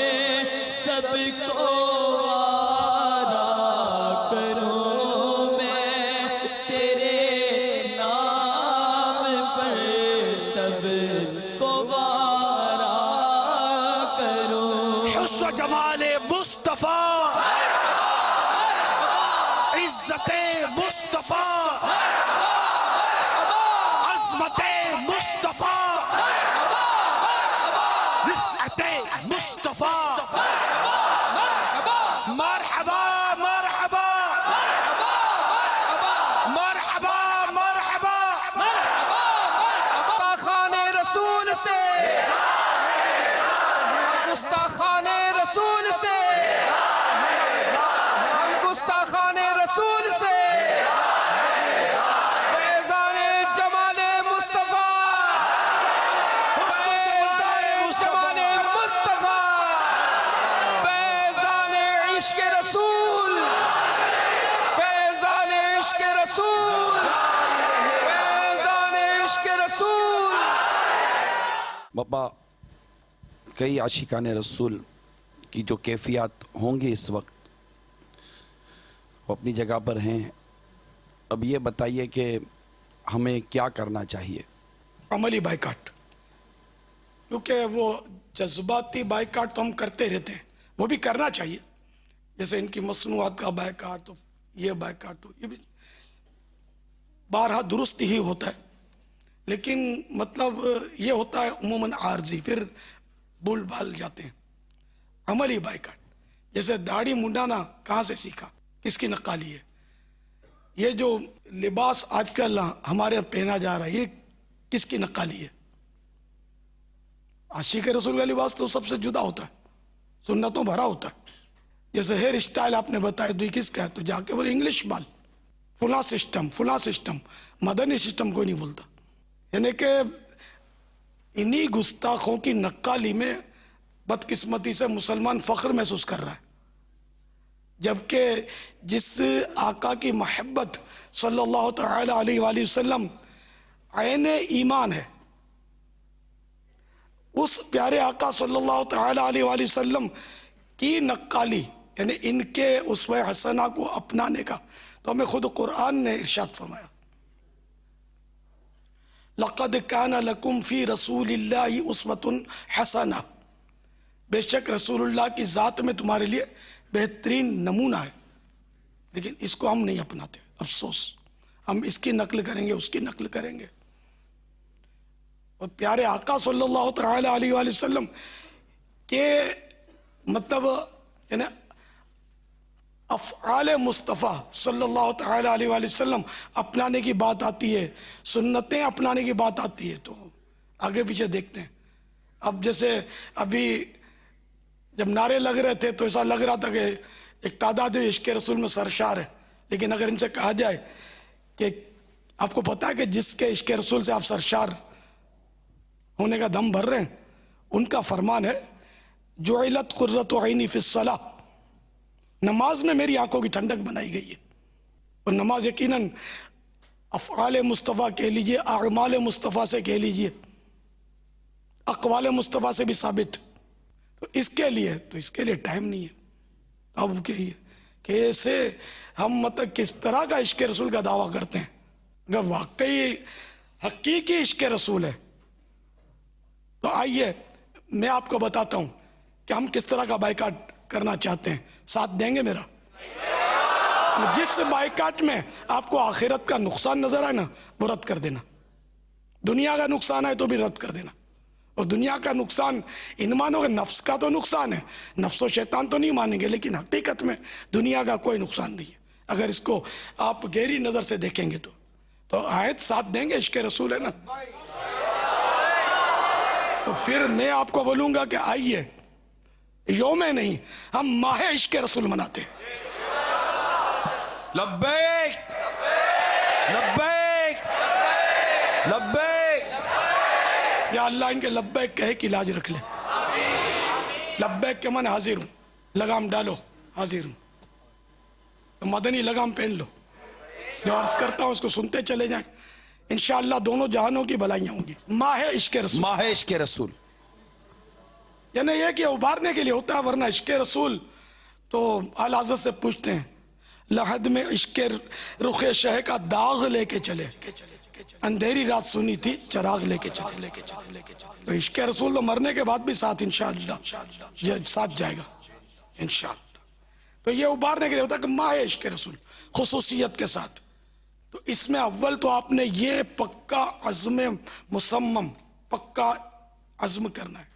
سب کو جمال مصطفیٰ عزت مصطفیٰ عظمت مصطفیٰ رفعت مصطفیٰ مرحبا مرحبا مرحبا مرحبا باپا کئی عاشقان رسول کی جو کیفیات ہوں گی اس وقت وہ اپنی جگہ پر ہیں. اب یہ بتائیے کہ ہمیں کیا کرنا چاہیے؟ عملی بائیکاٹ، کیونکہ وہ جذباتی بائیکاٹ تو ہم کرتے رہتے ہیں، وہ بھی کرنا چاہیے. جیسے ان کی مصنوعات کا بائیکاٹ، تو یہ بائیکاٹ، تو یہ بھی بارہا درست ہی ہوتا ہے، لیکن مطلب یہ ہوتا ہے عموماً عارضی، پھر بھول بھال جاتے ہیں. عملی بائیکاٹ، جیسے داڑھی منڈانا کہاں سے سیکھا، کس کی نقالی ہے؟ یہ جو لباس آج کل ہمارے یہاں پہنا جا رہا ہے، یہ کس کی نقالی ہے؟ عاشق رسول کا لباس تو سب سے جدا ہوتا ہے، سنتوں بھرا ہوتا ہے. جیسے ہیئر اسٹائل آپ نے بتایا، تو یہ کس کا ہے؟ تو جا کے بولے انگلش بال، فلاں سسٹم، مدنی سسٹم کوئی نہیں بولتا. یعنی کہ انہی گستاخوں کی نقالی میں بدقسمتی سے مسلمان فخر محسوس کر رہا ہے، جبکہ جس آقا کی محبت صلی اللہ تعالی علیہ وآلہ وسلم عین ایمان ہے، اس پیارے آقا صلی اللہ تعالی علیہ وآلہ وسلم کی نقالی، یعنی ان کے اسوہ حسنہ کو اپنانے کا، تو ہمیں خود قرآن نے ارشاد فرمایا، لَقَدْ كَانَ لَكُمْ فِي رَسُولِ اللَّهِ أُسْوَةٌ حَسَنَةٌ، بے شک رسول اللہ کی ذات میں تمہارے لیے بہترین نمونہ ہے. لیکن اس کو ہم نہیں اپناتے، افسوس. ہم اس کی نقل کریں گے، اس کی نقل کریں گے. اور پیارے آقا صلی اللہ تعالی علیہ وآلہ وسلم کے مطلب یعنی افعال مصطفیٰ صلی اللہ تعالی علیہ وآلہ وسلم اپنانے کی بات آتی ہے، سنتیں اپنانے کی بات آتی ہے، تو آگے پیچھے دیکھتے ہیں. اب جیسے ابھی جب نعرے لگ رہے تھے تو ایسا لگ رہا تھا کہ ایک تعداد عشق رسول میں سرشار ہے، لیکن اگر ان سے کہا جائے کہ آپ کو پتا ہے کہ جس کے عشق رسول سے آپ سرشار ہونے کا دم بھر رہے ہیں، ان کا فرمان ہے جعلت قرۃ عینی فی الصلاۃ، نماز میں میری آنکھوں کی ٹھنڈک بنائی گئی ہے. اور نماز یقیناً افعال مصطفیٰ کہہ لیجئے، اعمال مصطفیٰ سے کہہ لیجئے، اقوال مصطفیٰ سے بھی ثابت. تو اس کے لیے ٹائم نہیں ہے. اب کہیے کہ ایسے ہم مطلب کس طرح کا عشق رسول کا دعویٰ کرتے ہیں؟ اگر واقعی حقیقی عشق رسول ہے تو آئیے میں آپ کو بتاتا ہوں کہ ہم کس طرح کا بائیکاٹ کرنا چاہتے ہیں. ساتھ دیں گے میرا؟ جس بائیکاٹ میں آپ کو آخرت کا نقصان نظر آئے نا، وہ رد کر دینا. دنیا کا نقصان ہے تو بھی رد کر دینا. اور دنیا کا نقصان ان مانو گے، نفس کا تو نقصان ہے، نفس و شیطان تو نہیں مانیں گے، لیکن حقیقت میں دنیا کا کوئی نقصان نہیں ہے. اگر اس کو آپ گہری نظر سے دیکھیں گے تو آیت ساتھ دیں گے، عشق رسول ہے نا. تو پھر میں آپ کو بولوں گا کہ آئیے، یوم نہیں، ہم ماہ عشق رسول مناتے ہیں. لبیک لبیک لبیک. یا اللہ ان کے لبیک کہے کہ لاج رکھ لے. لبیک کے من حاضر ہوں، لگام ڈالو، حاضر ہوں. تو مدنی لگام پہن لو، جو عرض کرتا ہوں اس کو سنتے چلے جائیں. انشاءاللہ دونوں جہانوں کی بھلائیاں ہوں گی. ماہ عشق رسول، ماہ عشق رسول، یعنی یہ کہ ابھارنے کے لیے ہوتا ہے، ورنہ عشق رسول تو اعلی حضرت سے پوچھتے ہیں، لحد میں عشق رخ شہ کا داغ لے کے چلے، اندھیری رات سنی تھی چراغ لے کے چلے. تو عشق رسول تو مرنے کے بعد بھی ساتھ انشاءاللہ ساتھ جائے گا انشاءاللہ. تو یہ ابھارنے کے لیے ہوتا ہے کہ ماہ عشق رسول خصوصیت کے ساتھ. تو اس میں اول تو آپ نے یہ پکا عزم مصمم، پکا عزم کرنا ہے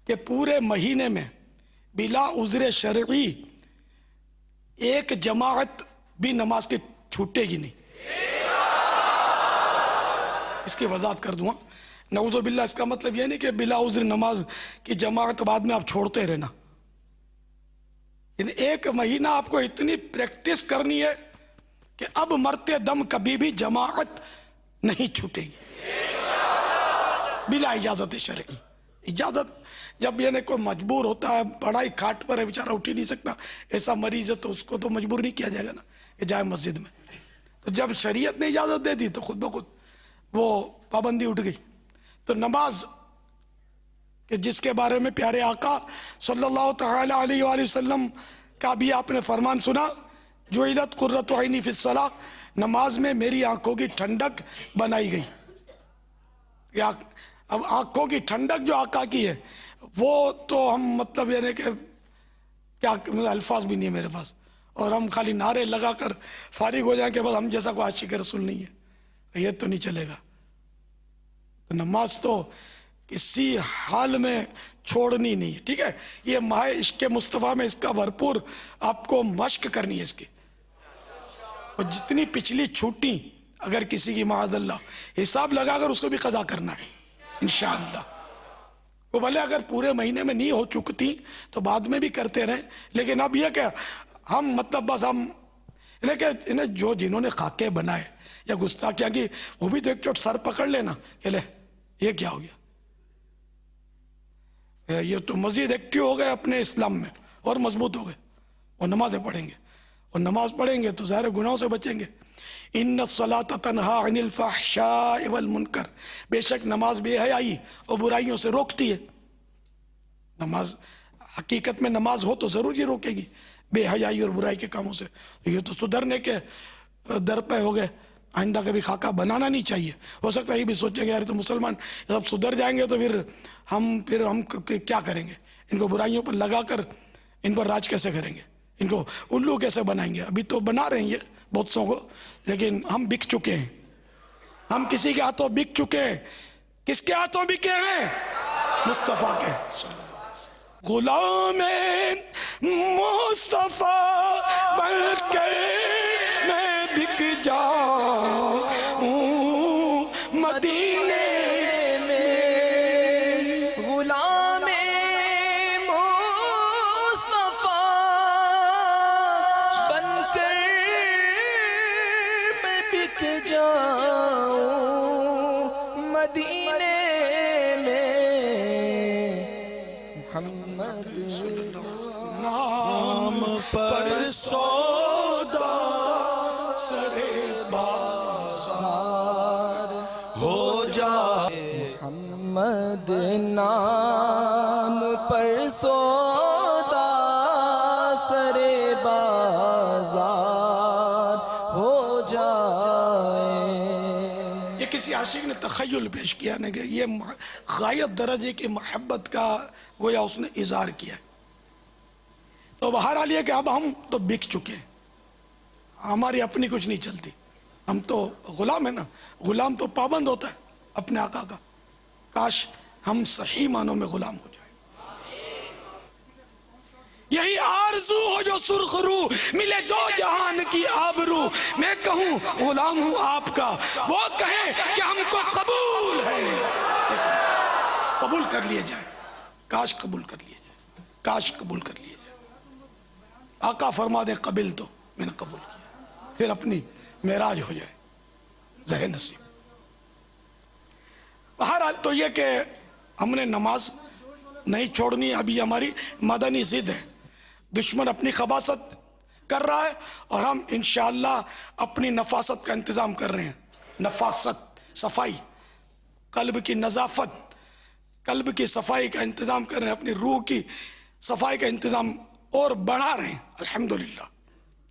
کہ پورے مہینے میں بلا عذر شرعی ایک جماعت بھی نماز کی چھوٹے گی نہیں. اس کی وضاحت کر دوں. نعوذ باللہ اس کا مطلب یہ نہیں کہ بلا عذر نماز کی جماعت بعد میں آپ چھوڑتے رہنا. یعنی ایک مہینہ آپ کو اتنی پریکٹس کرنی ہے کہ اب مرتے دم کبھی بھی جماعت نہیں چھوٹے گی بلا اجازت شرعی. اجازت جب یعنی کوئی مجبور ہوتا ہے، بڑائی کھاٹ پر ہے، بیچارہ اٹھ ہی نہیں سکتا، ایسا مریض ہے تو اس کو تو مجبور نہیں کیا جائے گا نا کہ جائے مسجد میں. تو جب شریعت نے اجازت دے دی تو خود بخود وہ پابندی اٹھ گئی. تو نماز کہ جس کے بارے میں پیارے آقا صلی اللہ تعالی علیہ وآلہ وسلم کا بھی آپ نے فرمان سنا، جعلت قرۃ عینی فی الصلاۃ، نماز میں میری آنکھوں کی ٹھنڈک بنائی گئی. اب آنکھوں کی ٹھنڈک جو آقا کی ہے وہ تو ہم مطلب یعنی کہ کیا الفاظ بھی نہیں ہے میرے پاس، اور ہم خالی نعرے لگا کر فارغ ہو جائیں کہ بس ہم جیسا کوئی عاشق رسول نہیں ہے، یہ تو نہیں چلے گا. تو نماز تو کسی حال میں چھوڑنی نہیں ہے. ٹھیک ہے، یہ ماہ عشق مصطفیٰ میں اس کا بھرپور آپ کو مشق کرنی ہے اس کی، اور جتنی پچھلی چھوٹی اگر کسی کی معاذ اللہ حساب لگا کر اس کو بھی قضا کرنا ہے انشاءاللہ. وہ بھلے اگر پورے مہینے میں نہیں ہو چکتی تو بعد میں بھی کرتے رہیں، لیکن اب یہ کہ ہم مطلب بس ہم انہیں جو جنہوں نے خاکے بنائے یا گستاخیاں کی، وہ بھی تو ایک چوٹ سر پکڑ لینا کہ لے یہ کیا ہو گیا. یہ تو مزید ایکٹیو ہو گئے اپنے اسلام میں اور مضبوط ہو گئے، اور نمازیں پڑھیں گے، اور نماز پڑھیں گے تو ظاہر گناہوں سے بچیں گے. ان الصلاۃ تنہا عن الفحشاء والمنکر، بے شک نماز بے حیائی اور برائیوں سے روکتی ہے. نماز حقیقت میں نماز ہو تو ضرور یہ روکے گی بے حیائی اور برائی کے کاموں سے. یہ تو سدھرنے کے در پہ ہو گئے، آئندہ کبھی خاکہ بنانا نہیں چاہیے. ہو سکتا ہے یہ بھی سوچیں گے یار تو مسلمان سب سدھر جائیں گے تو پھر ہم کیا کریں گے، ان کو برائیوں پر لگا کر ان پر راج کیسے کریں گے، ان کو الو کیسے بنائیں گے. ابھی تو بنا رہے ہیں یہ بہت سو کو، لیکن ہم بک چکے ہیں، ہم کسی کے ہاتھوں بک چکے ہیں. کس کے ہاتھوں بکے ہیں؟ مصطفیٰ کے. غلام مصطفیٰ بن کے میں بک جاؤں مدینے میں، غلام مصطفیٰ بن کر میں بک جاؤں مدینے میں. محمد نام پر سودا سرے بازار ہو جائے. محمد نام پر سودا سرے بازار ہو جائے. یہ کسی عاشق نے تخیل پیش کیا نا کہ یہ غایت درجے کی محبت کا گویا اس نے اظہار کیا. تو بہرحال یہ کہ اب ہم تو بک چکے ہیں، ہماری اپنی کچھ نہیں چلتی. ہم تو غلام ہیں نا، غلام تو پابند ہوتا ہے اپنے آقا کا. کاش ہم صحیح معنوں میں غلام ہو جائیں. یہی آرزو ہو جو سرخ رو ملے دو جہان کی آبرو. میں کہوں غلام ہوں آپ کا، وہ کہیں کہ ہم کو قبول ہے. قبول کر لیے جائیں، کاش قبول کر لیے جائیں، کاش قبول کر لیے جائیں. آقا فرما دیں قبل تو میں نے قبول کیا، پھر اپنی معراج ہو جائے ذہن نصیب. بہرحال تو یہ کہ ہم نے نماز نہیں چھوڑنی. ابھی ہماری مدنی ضد ہے، دشمن اپنی خباثت کر رہا ہے اور ہم انشاءاللہ اپنی نفاست کا انتظام کر رہے ہیں. نفاست، صفائی، قلب کی نظافت، قلب کی صفائی کا انتظام کر رہے ہیں، اپنی روح کی صفائی کا انتظام اور بڑھا رہے ہیں. الحمدللہ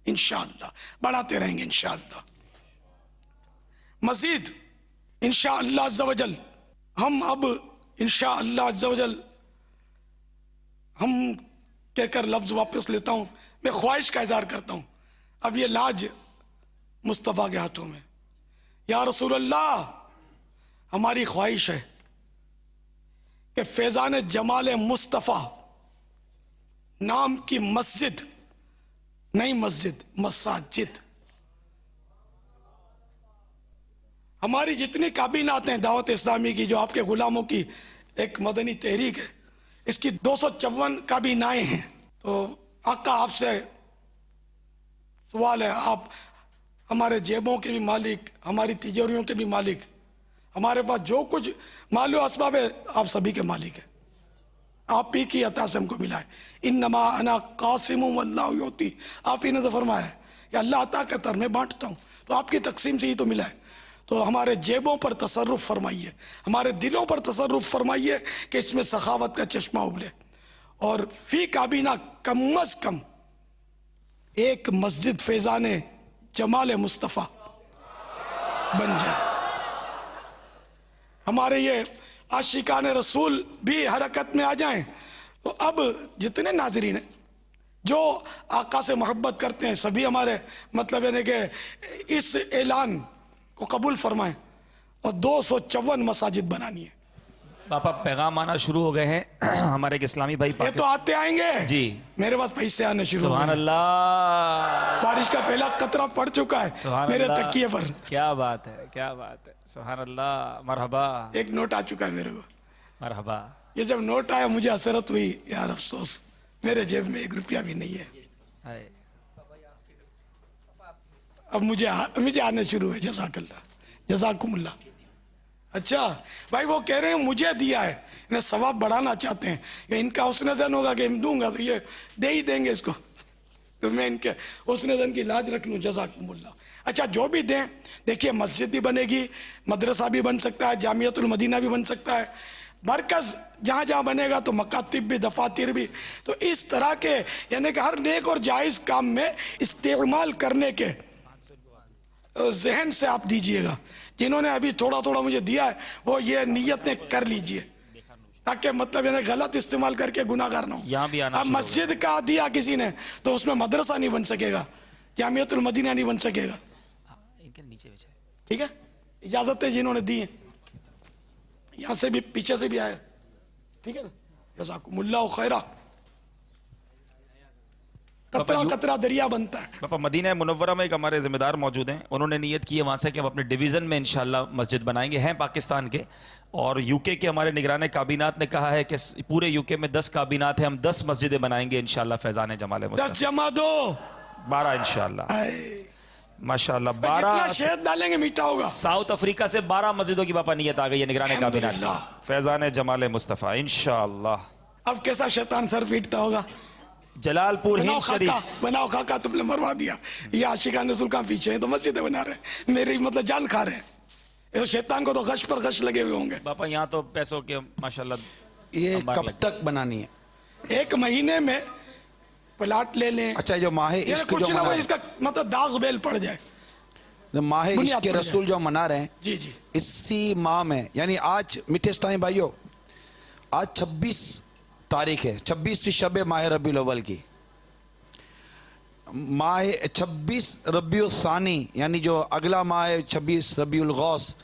انشاءاللہ بڑھاتے رہیں گے انشاءاللہ. مزید انشاءاللہ عز و جل ہم اب انشاءاللہ عز و جل ہم کہہ کر لفظ واپس لیتا ہوں، میں خواہش کا اظہار کرتا ہوں. اب یہ لاج مصطفیٰ کے ہاتھوں میں. یا رسول اللہ، ہماری خواہش ہے کہ فیضان جمال مصطفیٰ نام کی مسجد، نہیں مسجد، مساجد، ہماری جتنی کابینات ہیں دعوت اسلامی کی، جو آپ کے غلاموں کی ایک مدنی تحریک ہے، اس کی 254 کابینائیں ہیں. تو آقا آپ سے سوال ہے، آپ ہمارے جیبوں کے بھی مالک، ہماری تجوریوں کے بھی مالک، ہمارے پاس جو کچھ مال و اسباب ہے آپ سبھی کے مالک ہیں. آپ ہی کی عطا سے ہم کو ملا ہے. انما انا قاسم واللہ یعطی، آپ ہی نے تو فرمایا ہے کہ اللہ عطا کرتا ہے میں بانٹتا ہوں، تو آپ کی تقسیم سے ہی تو ملا ہے. تو ہمارے جیبوں پر تصرف فرمائیے، ہمارے دلوں پر تصرف فرمائیے کہ اس میں سخاوت کا چشمہ ابلے، اور فی کابینہ کم از کم ایک مسجد فیضان جمال مصطفیٰ بن جائے. ہمارے یہ عاشقان رسول بھی حرکت میں آ جائیں. تو اب جتنے ناظرین ہیں جو آقا سے محبت کرتے ہیں سبھی ہمارے مطلب ہے کہ اس اعلان کو قبول فرمائیں، اور 254 مساجد بنانی ہے. پاپا پیغام آنا شروع ہو گئے ہیں ہمارے ایک اسلامی بھائی یہ تو آتے آئیں گے جی، میرے پاس پیسے آنے شروع ہو سبحان گئے. اللہ، بارش کا پہلا قطرہ پڑ چکا ہے سبحان میرے اللہ، تکیے پر. کیا بات ہے، کیا بات ہے، سبحان اللہ، مرحبا ایک نوٹ آ چکا ہے میرے کو. مرحبا. یہ جب نوٹ آیا مجھے حسرت ہوئی، یار افسوس میرے جیب میں 1 روپیہ بھی نہیں ہے. ہائے. اب مجھے آنے شروع ہے. جزاک اللہ، جزاکم اللہ. اچھا بھائی وہ کہہ رہے ہیں مجھے دیا ہے، انہیں ثواب بڑھانا چاہتے ہیں کہ ان کا حسن ظن ہوگا کہ دوں گا تو یہ دے ہی دیں گے اس کو، تو میں ان کے حسن ظن کی لاج رکھ لوں. جزاکم اللہ. اچھا جو بھی دیں، دیکھیے مسجد بھی بنے گی، مدرسہ بھی بن سکتا ہے، جامعۃ المدینہ بھی بن سکتا ہے، مرکز جہاں جہاں بنے گا تو مکاتب بھی، دفاتر بھی. تو اس طرح کے یعنی کہ ہر نیک اور جائز کام میں استعمال کرنے کے ذہن سے آپ دیجئے گا. جنہوں نے ابھی تھوڑا تھوڑا مجھے دیا ہے وہ یہ نیتیں کر لیجئے تاکہ مطلب یعنی غلط استعمال کر کے گناہ گار نہ یہاں بھی ہو. آنا اب شروع ہو مسجد کا دیا کسی نے تو اس میں مدرسہ نہیں بن سکے گا، جامعۃ المدینہ نہیں بن سکے گا. ان کے نیچے بچھائے. ٹھیک ہے، اجازتیں جنہوں نے دی ہیں، یہاں سے بھی پیچھے سے بھی آیا. ٹھیک ہے نا، جزاکم اللہ خیرہ. قطرہ قطرہ دریا بنتا ہے. پاپا مدینہ منورہ میں ایک ہمارے ذمہ دار موجود ہیں، انہوں نے نیت کی ہے وہاں سے کہ ہم اپنے ڈویژن میں انشاءاللہ مسجد بنائیں گے. ہیں پاکستان کے، اور یو کے ہمارے نگران کابینات نے کہا ہے کہ پورے یو کے میں 10 کابینات ہیں، ہم 10 مسجدیں بنائیں گے انشاءاللہ فیضان جمال 10 مصطفیٰ. جمع دو 12 انشاءاللہ، ماشاءاللہ. جتنا 12 شہد ڈالیں گے میٹھا ہوگا. ساؤتھ افریقہ سے 12 مسجدوں کی پاپا نیت آ گئی ہے نگران کابینات کی، فیضان جمال مصطفیٰ انشاءاللہ. اب کیسا شیطان سر پیٹتا ہوگا. جلال پور ہند شریف. بناؤ خاکہ، تم نے مروا دیا. یہ عاشقان رسول کہاں پیچھے ہیں تو مسجدیں بنا رہے ہیں، میری مطلب جان کھا رہے ہیں. شیطان کو تو غش پر غش لگے ہوئے ہوں گے. پاپا یہاں تو پیسوں کے ماشاءاللہ. یہ کب تک بنانی ہے؟ 1 مہینے میں پلاٹ لے لیں. اچھا جو ماہ یہ عشق جو کچھ نہ منا ہو اس کا مطلب داغ بیل پڑ جائے. ماہ بنیاد عشق پڑ رسول جو منا رہے ہیں، جی جی اسی ماہ میں یعنی آج میٹھے اسٹائم بھائیو، آج 26 تاریخ ہے، 26 شب ماہ ربیع الاول کی. ماہ 26 ربیع الثانی یعنی جو اگلا ماہ ہے 26 ربیع الغوث،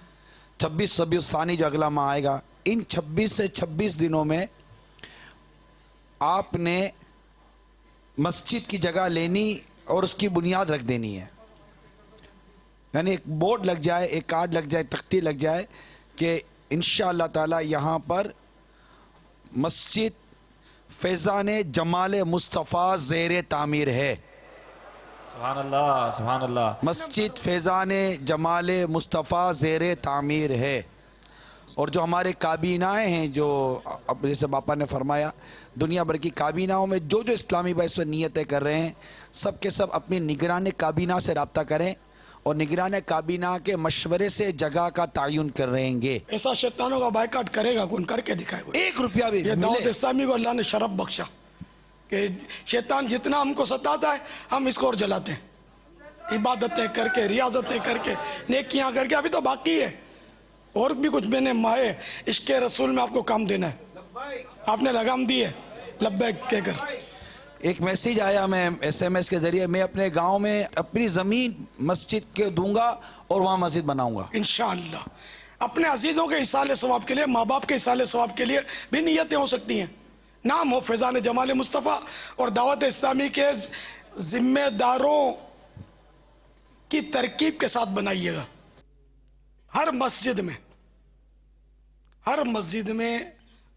26 ربیع الثانی جو اگلا ماہ آئے گا، ان 26 سے 26 دنوں میں آپ نے مسجد کی جگہ لینی اور اس کی بنیاد رکھ دینی ہے. یعنی ایک بورڈ لگ جائے، ایک کارڈ لگ جائے، تختی لگ جائے کہ انشاءاللہ تعالی یہاں پر مسجد فیضان جمال مصطفیٰ زیر تعمیر ہے. سبحان اللہ، سبحان اللہ. مسجد فیضان جمال مصطفیٰ زیر تعمیر ہے. اور جو ہمارے کابینائیں ہیں، جو اب جیسے باپا نے فرمایا، دنیا بھر کی کابیناؤں میں جو جو اسلامی بھائی اس پر نیتیں کر رہے ہیں، سب کے سب اپنی نگران کابینہ سے رابطہ کریں اور نگران کابینہ کے مشورے سے جگہ کا تعین کر رہیں گے. ایسا شیطانوں کا بائیکاٹ کرے گا کون، کر کے دکھائے ہوئے. 1 روپیہ بھی یہ دعوت ملے. اسلامی کو اللہ نے شرف بخشا کہ شیطان جتنا ہم کو ستاتا ہے ہم اس کو اور جلاتے ہیں. عبادتیں کر کے، ریاضتیں کر کے، نیکیاں کر کے. ابھی تو باقی ہے اور بھی کچھ. میں نے ماہ عشق رسول میں آپ کو کام دینا ہے، آپ نے لگام دی ہے لبیک کہہ کر. ایک میسیج آیا میں SMS کے ذریعے، میں اپنے گاؤں میں اپنی زمین مسجد کے دوں گا اور وہاں مسجد بناؤں گا انشاءاللہ. اپنے عزیزوں کے اصال ثواب کے لیے، ماں باپ کے اصال ثواب کے لیے بھی نیتیں ہو سکتی ہیں. نام ہو فیضان جمال مصطفیٰ، اور دعوت اسلامی کے ذمہ داروں کی ترکیب کے ساتھ بنائیے گا. ہر مسجد میں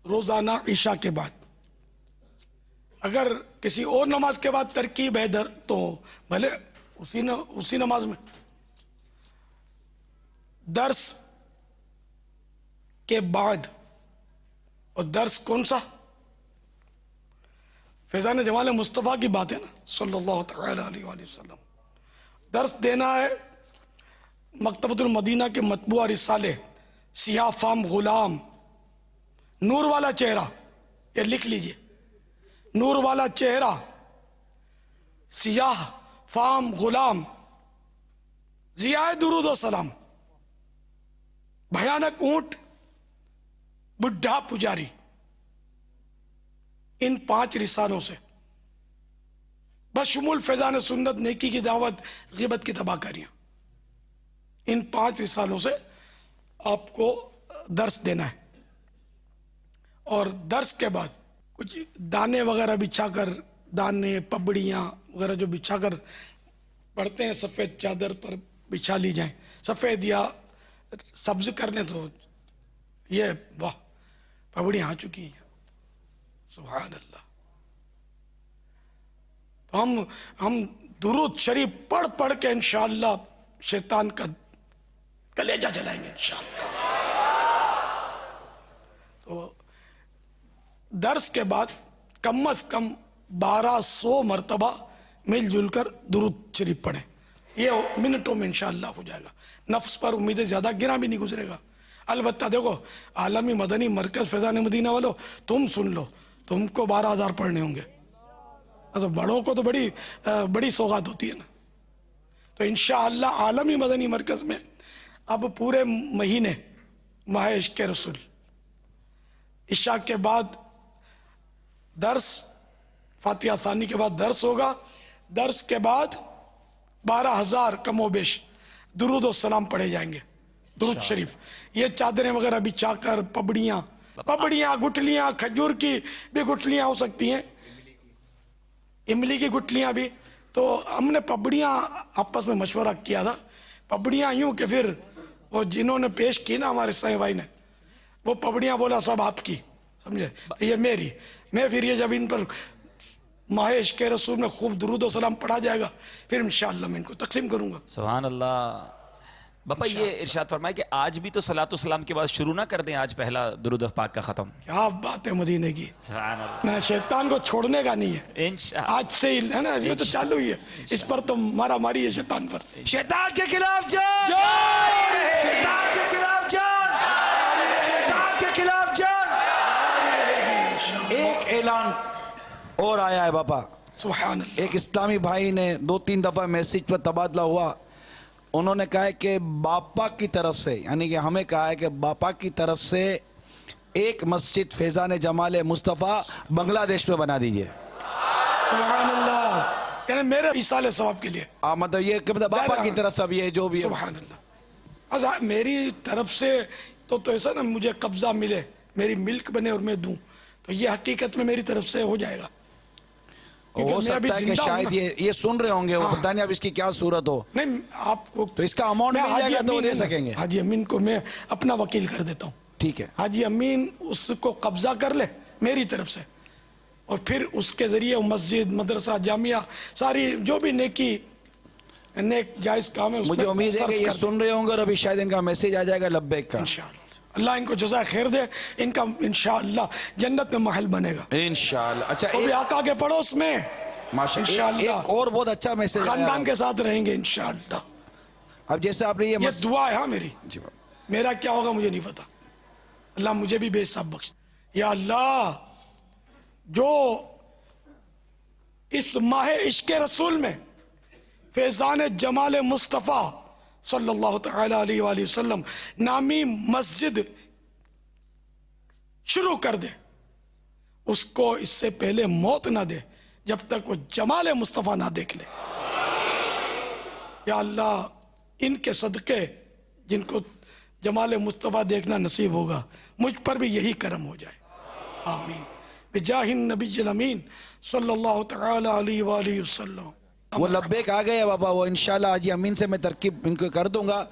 روزانہ عشاء کے بعد، اگر کسی اور نماز کے بعد ترکیب ہے ادھر تو بھلے اسی نماز میں. درس کے بعد، اور درس کون سا؟ فیضان جمال مصطفیٰ کی بات ہے نا، صلی اللہ تعالی علیہ وآلہ وسلم. درس دینا ہے مکتبۃ المدینہ کے مطبوعہ رسالے سیاہ فام غلام، نور والا چہرہ، یہ لکھ لیجئے، نور والا چہرہ، سیاہ فام غلام، ضیاء درود و سلام، بھیانک اونٹ، بڈھا پجاری، ان 5 رسالوں سے بشمول فیضان سنت، نیکی کی دعوت، غیبت کی تباہ کاریاں، ان 5 رسالوں سے آپ کو درس دینا ہے. اور درس کے بعد کچھ دانے وغیرہ بچھا کر، دانے پبڑیاں وغیرہ جو بچھا کر پڑھتے ہیں سفید چادر پر بچھا لی جائیں. سفید یا سبز کرنے تو یہ واہ پبڑیاں آ چکی ہیں، سبحان اللہ. تو ہم درود شریف پڑھ پڑھ کے انشاءاللہ شیطان کا کلیجہ جلائیں گے انشاءاللہ. تو درس کے بعد کم از کم 1200 مرتبہ مل جل کر درود شریف پڑھیں. یہ منٹوں میں انشاءاللہ ہو جائے گا. نفس پر امیدیں زیادہ گرا بھی نہیں گزرے گا. البتہ دیکھو عالمی مدنی مرکز فیضان مدینہ والو، تم سن لو، تم کو 12,000 پڑھنے ہوں گے. تو بڑوں کو تو بڑی سوغات ہوتی ہے نا. تو انشاءاللہ عالمی مدنی مرکز میں اب پورے مہینے ماہ عشق رسول، عشاء کے بعد درس، فاتحہ ثانی کے بعد درس ہوگا. درس کے بعد 12,000 کم و بیش درود و سلام پڑھے جائیں گے، درود شریف. یہ چادریں وغیرہ بچھا کر، پبڑیاں، گٹلیاں، کھجور کی بھی گٹلیاں ہو سکتی ہیں، املی کی گٹلیاں بھی. تو ہم نے پبڑیاں آپس میں مشورہ کیا تھا، پبڑیاں یوں کہ پھر وہ جنہوں نے پیش کی نا ہمارے سائیں بھائی نے، وہ پبڑیاں بولا سب آپ کی، سمجھے، یہ میری. میں پھر یہ جب ان پر ماہ عشق رسول میں خوب درود و سلام پڑھا جائے گا پھر انشاءاللہ میں ان کو تقسیم کروں گا. سبحان اللہ. باپا یہ ارشاد فرمائے کہ آج بھی تو صلاۃ و سلام کے بعد شروع نہ کر دیں، آج پہلا درود پاک کا ختم. کیا بات ہے مدینے کی. سبحان اللہ. نہ شیطان کو چھوڑنے کا نہیں ہے، انشاءاللہ آج سے ہی ہے نا، یہ تو چالو ہی ہے. اس پر تو مارا ماری ہے شیطان پر. شیطان کے خلاف جنگ، شیطان کے خلاف جنگ، شیطان کے خلاف جنگ. ایک اعلان اور آیا ہے باپا. سبحان اللہ. ایک اسلامی بھائی نے 2-3 دفعہ میسیج پر تبادلہ ہوا، انہوں نے کہا ہے کہ باپا کی طرف سے، یعنی کہ ہمیں کہا ہے کہ باپا کی طرف سے ایک مسجد فیضان جمال مصطفیٰ بنگلہ دیش میں بنا دیجئے. سبحان اللہ. یعنی میرے ایصال ثواب کے لیے مطلب یہ کہ باپا کی طرف سے اب یہ جو بھی ہے. سبحان اللہ. میری طرف سے تو ایسا نا مجھے قبضہ ملے، میری ملک بنے اور میں دوں، تو یہ حقیقت میں میری طرف سے ہو جائے گا. ہو سکتا ہے کہ شاید یہ سن رہے ہوں گے، وہ پتہ نہیں اب اس کی کیا صورت ہو. نہیں آپ کو تو اس کا اماؤنٹ مل جائے گا تو وہ دے سکیں گے. حاجی امین کو میں اپنا وکیل کر دیتا ہوں. ٹھیک ہے. حاجی امین اس کو قبضہ کر لے میری طرف سے، اور پھر اس کے ذریعے مسجد، مدرسہ، جامعہ، ساری جو بھی نیکی نیک جائز کام ہے مجھے امید ہے کہ یہ سن رہے ہوں گے اور ابھی شاید ان کا میسیج آ جائے گا لبیک کا. انشاءاللہ اللہ ان کو جزائے خیر دے، ان کا انشاءاللہ جنت میں محل بنے گا انشاءاللہ. اچھا وہ بھی آقا کے پڑوس میں ماشاءاللہ ایک اور بہت اچھا میسیج خاندان کے ساتھ رہیں گے انشاءاللہ. اب جیسے آپ نے یہ دعا ہے ہاں میری. جی باپ. میرا کیا ہوگا مجھے نہیں پتا، اللہ مجھے بھی بے حساب بخش. یا اللہ جو اس ماہ عشق رسول میں فیضان جمال مصطفیٰ صلی اللہ تعالی علیہ وآلہ وسلم نامی مسجد شروع کر دے، اس کو اس سے پہلے موت نہ دے جب تک وہ جمال مصطفیٰ نہ دیکھ لے. یا اللہ ان کے صدقے جن کو جمال مصطفیٰ دیکھنا نصیب ہوگا مجھ پر بھی یہی کرم ہو جائے. آمین بجاہ النبی الامین صلی اللہ تعالی علیہ وآلہ وسلم. وہ لبیک آ گئے بابا، وہ انشاءاللہ حاجی امین سے میں ترکیب ان کو کر دوں گا،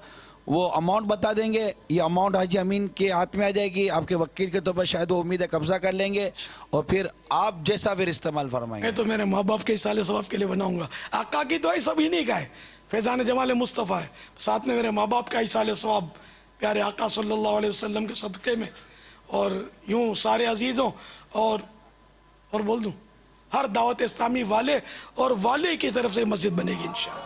وہ اماؤنٹ بتا دیں گے. یہ اماؤنٹ حاجی امین کے ہاتھ میں آ جائے گی، آپ کے وکیل کے طور پر شاید وہ امید ہے قبضہ کر لیں گے اور پھر آپ جیسا پھر استعمال فرمائیں گے. میں تو میرے ماں باپ کے ایصال ثواب کے لیے بناؤں گا. آقا کی دعائیں سب ہی نہیں کا ہے، فیضان جمال مصطفیٰ ہے، ساتھ میں میرے ماں باپ کا ایصال ثواب پیارے آقا صلی اللہ علیہ وسلم کے صدقے میں، اور یوں سارے عزیزوں اور بول دوں ہر دعوت اسلامی والے اور والے کی طرف سے مسجد بنے گی انشاءاللہ.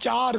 4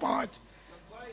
5,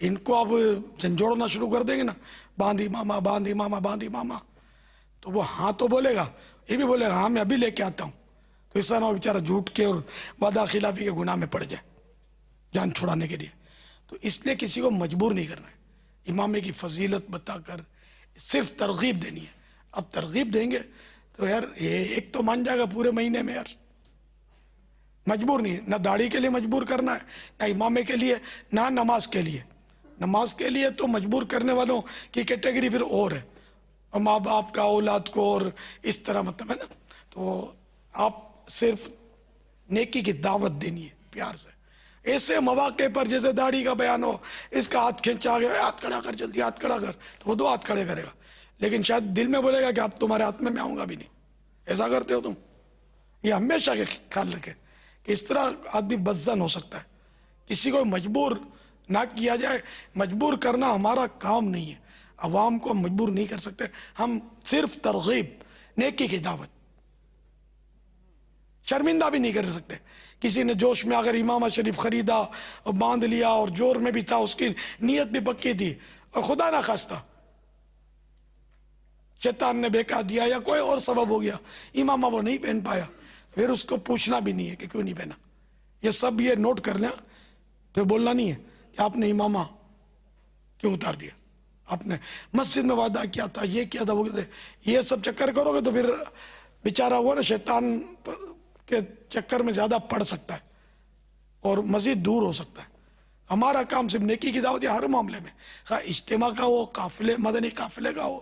ان کو آپ جھنجھوڑنا شروع کر دیں گے نا، باندھی ماما باندھی ماما باندھی ماما، تو وہ ہاں تو بولے گا، یہ بھی بولے گا ہاں میں ابھی لے کے آتا ہوں، تو اس طرح وہ بیچارہ جھوٹ کے اور وعدہ خلافی کے گناہ میں پڑ جائے جان چھڑانے کے لیے۔ تو اس لیے کسی کو مجبور نہیں کرنا ہے، امامے کی فضیلت بتا کر صرف ترغیب دینی ہے۔ اب ترغیب دیں گے تو یار ایک تو مان جائے گا پورے مہینے میں، یار مجبور نہیں ہے، نہ داڑھی کے لیے مجبور کرنا ہے، نہ امامے کے لیے، نہ نماز کے لیے۔ نماز کے لیے تو مجبور کرنے والوں کی کیٹیگری پھر اور ہے، اور ماں باپ کا اولاد کو، اور اس طرح مطلب ہے نا۔ تو آپ صرف نیکی کی دعوت دینی ہے پیار سے۔ ایسے مواقع پر جیسے داڑھی کا بیان ہو، اس کا ہاتھ کھینچا گیا، ہاتھ کھڑا کر جلدی، ہاتھ کھڑا کر، تو وہ 2 ہاتھ کھڑے کرے گا، لیکن شاید دل میں بولے گا کہ اب تمہارے ہاتھ میں آؤں گا بھی نہیں۔ ایسا کرتے ہو تم؟ یہ ہمیشہ کے خیال رکھے کہ اس طرح آدمی بدزن ہو سکتا ہے۔ کسی کو مجبور نہ کیا جائے، مجبور کرنا ہمارا کام نہیں ہے، عوام کو ہم مجبور نہیں کر سکتے، ہم صرف ترغیب، نیکی کی دعوت، شرمندہ بھی نہیں کر سکتے۔ کسی نے جوش میں اگر امامہ شریف خریدا اور باندھ لیا اور جور میں بھی تھا، اس کی نیت بھی پکی تھی، اور خدا نہ خواستہ شیطان نے بہکا دیا یا کوئی اور سبب ہو گیا، امامہ وہ نہیں پہن پایا، پھر اس کو پوچھنا بھی نہیں ہے کہ کیوں نہیں پہنا۔ یہ سب یہ نوٹ کر لیں، پھر بولنا نہیں ہے کہ آپ نے امامہ کیوں اتار دیا، آپ نے مسجد میں وعدہ کیا تھا، یہ کیا تھا، وہ کیا تھا۔ یہ سب چکر کرو گے تو پھر بیچارہ ہوا نا شیطان کے چکر میں زیادہ پڑ سکتا ہے اور مزید دور ہو سکتا ہے۔ ہمارا کام صرف نیکی کی دعوت ہے ہر معاملے میں، خواہ اجتماع کا ہو، قافلے مدنی قافلے کا ہو،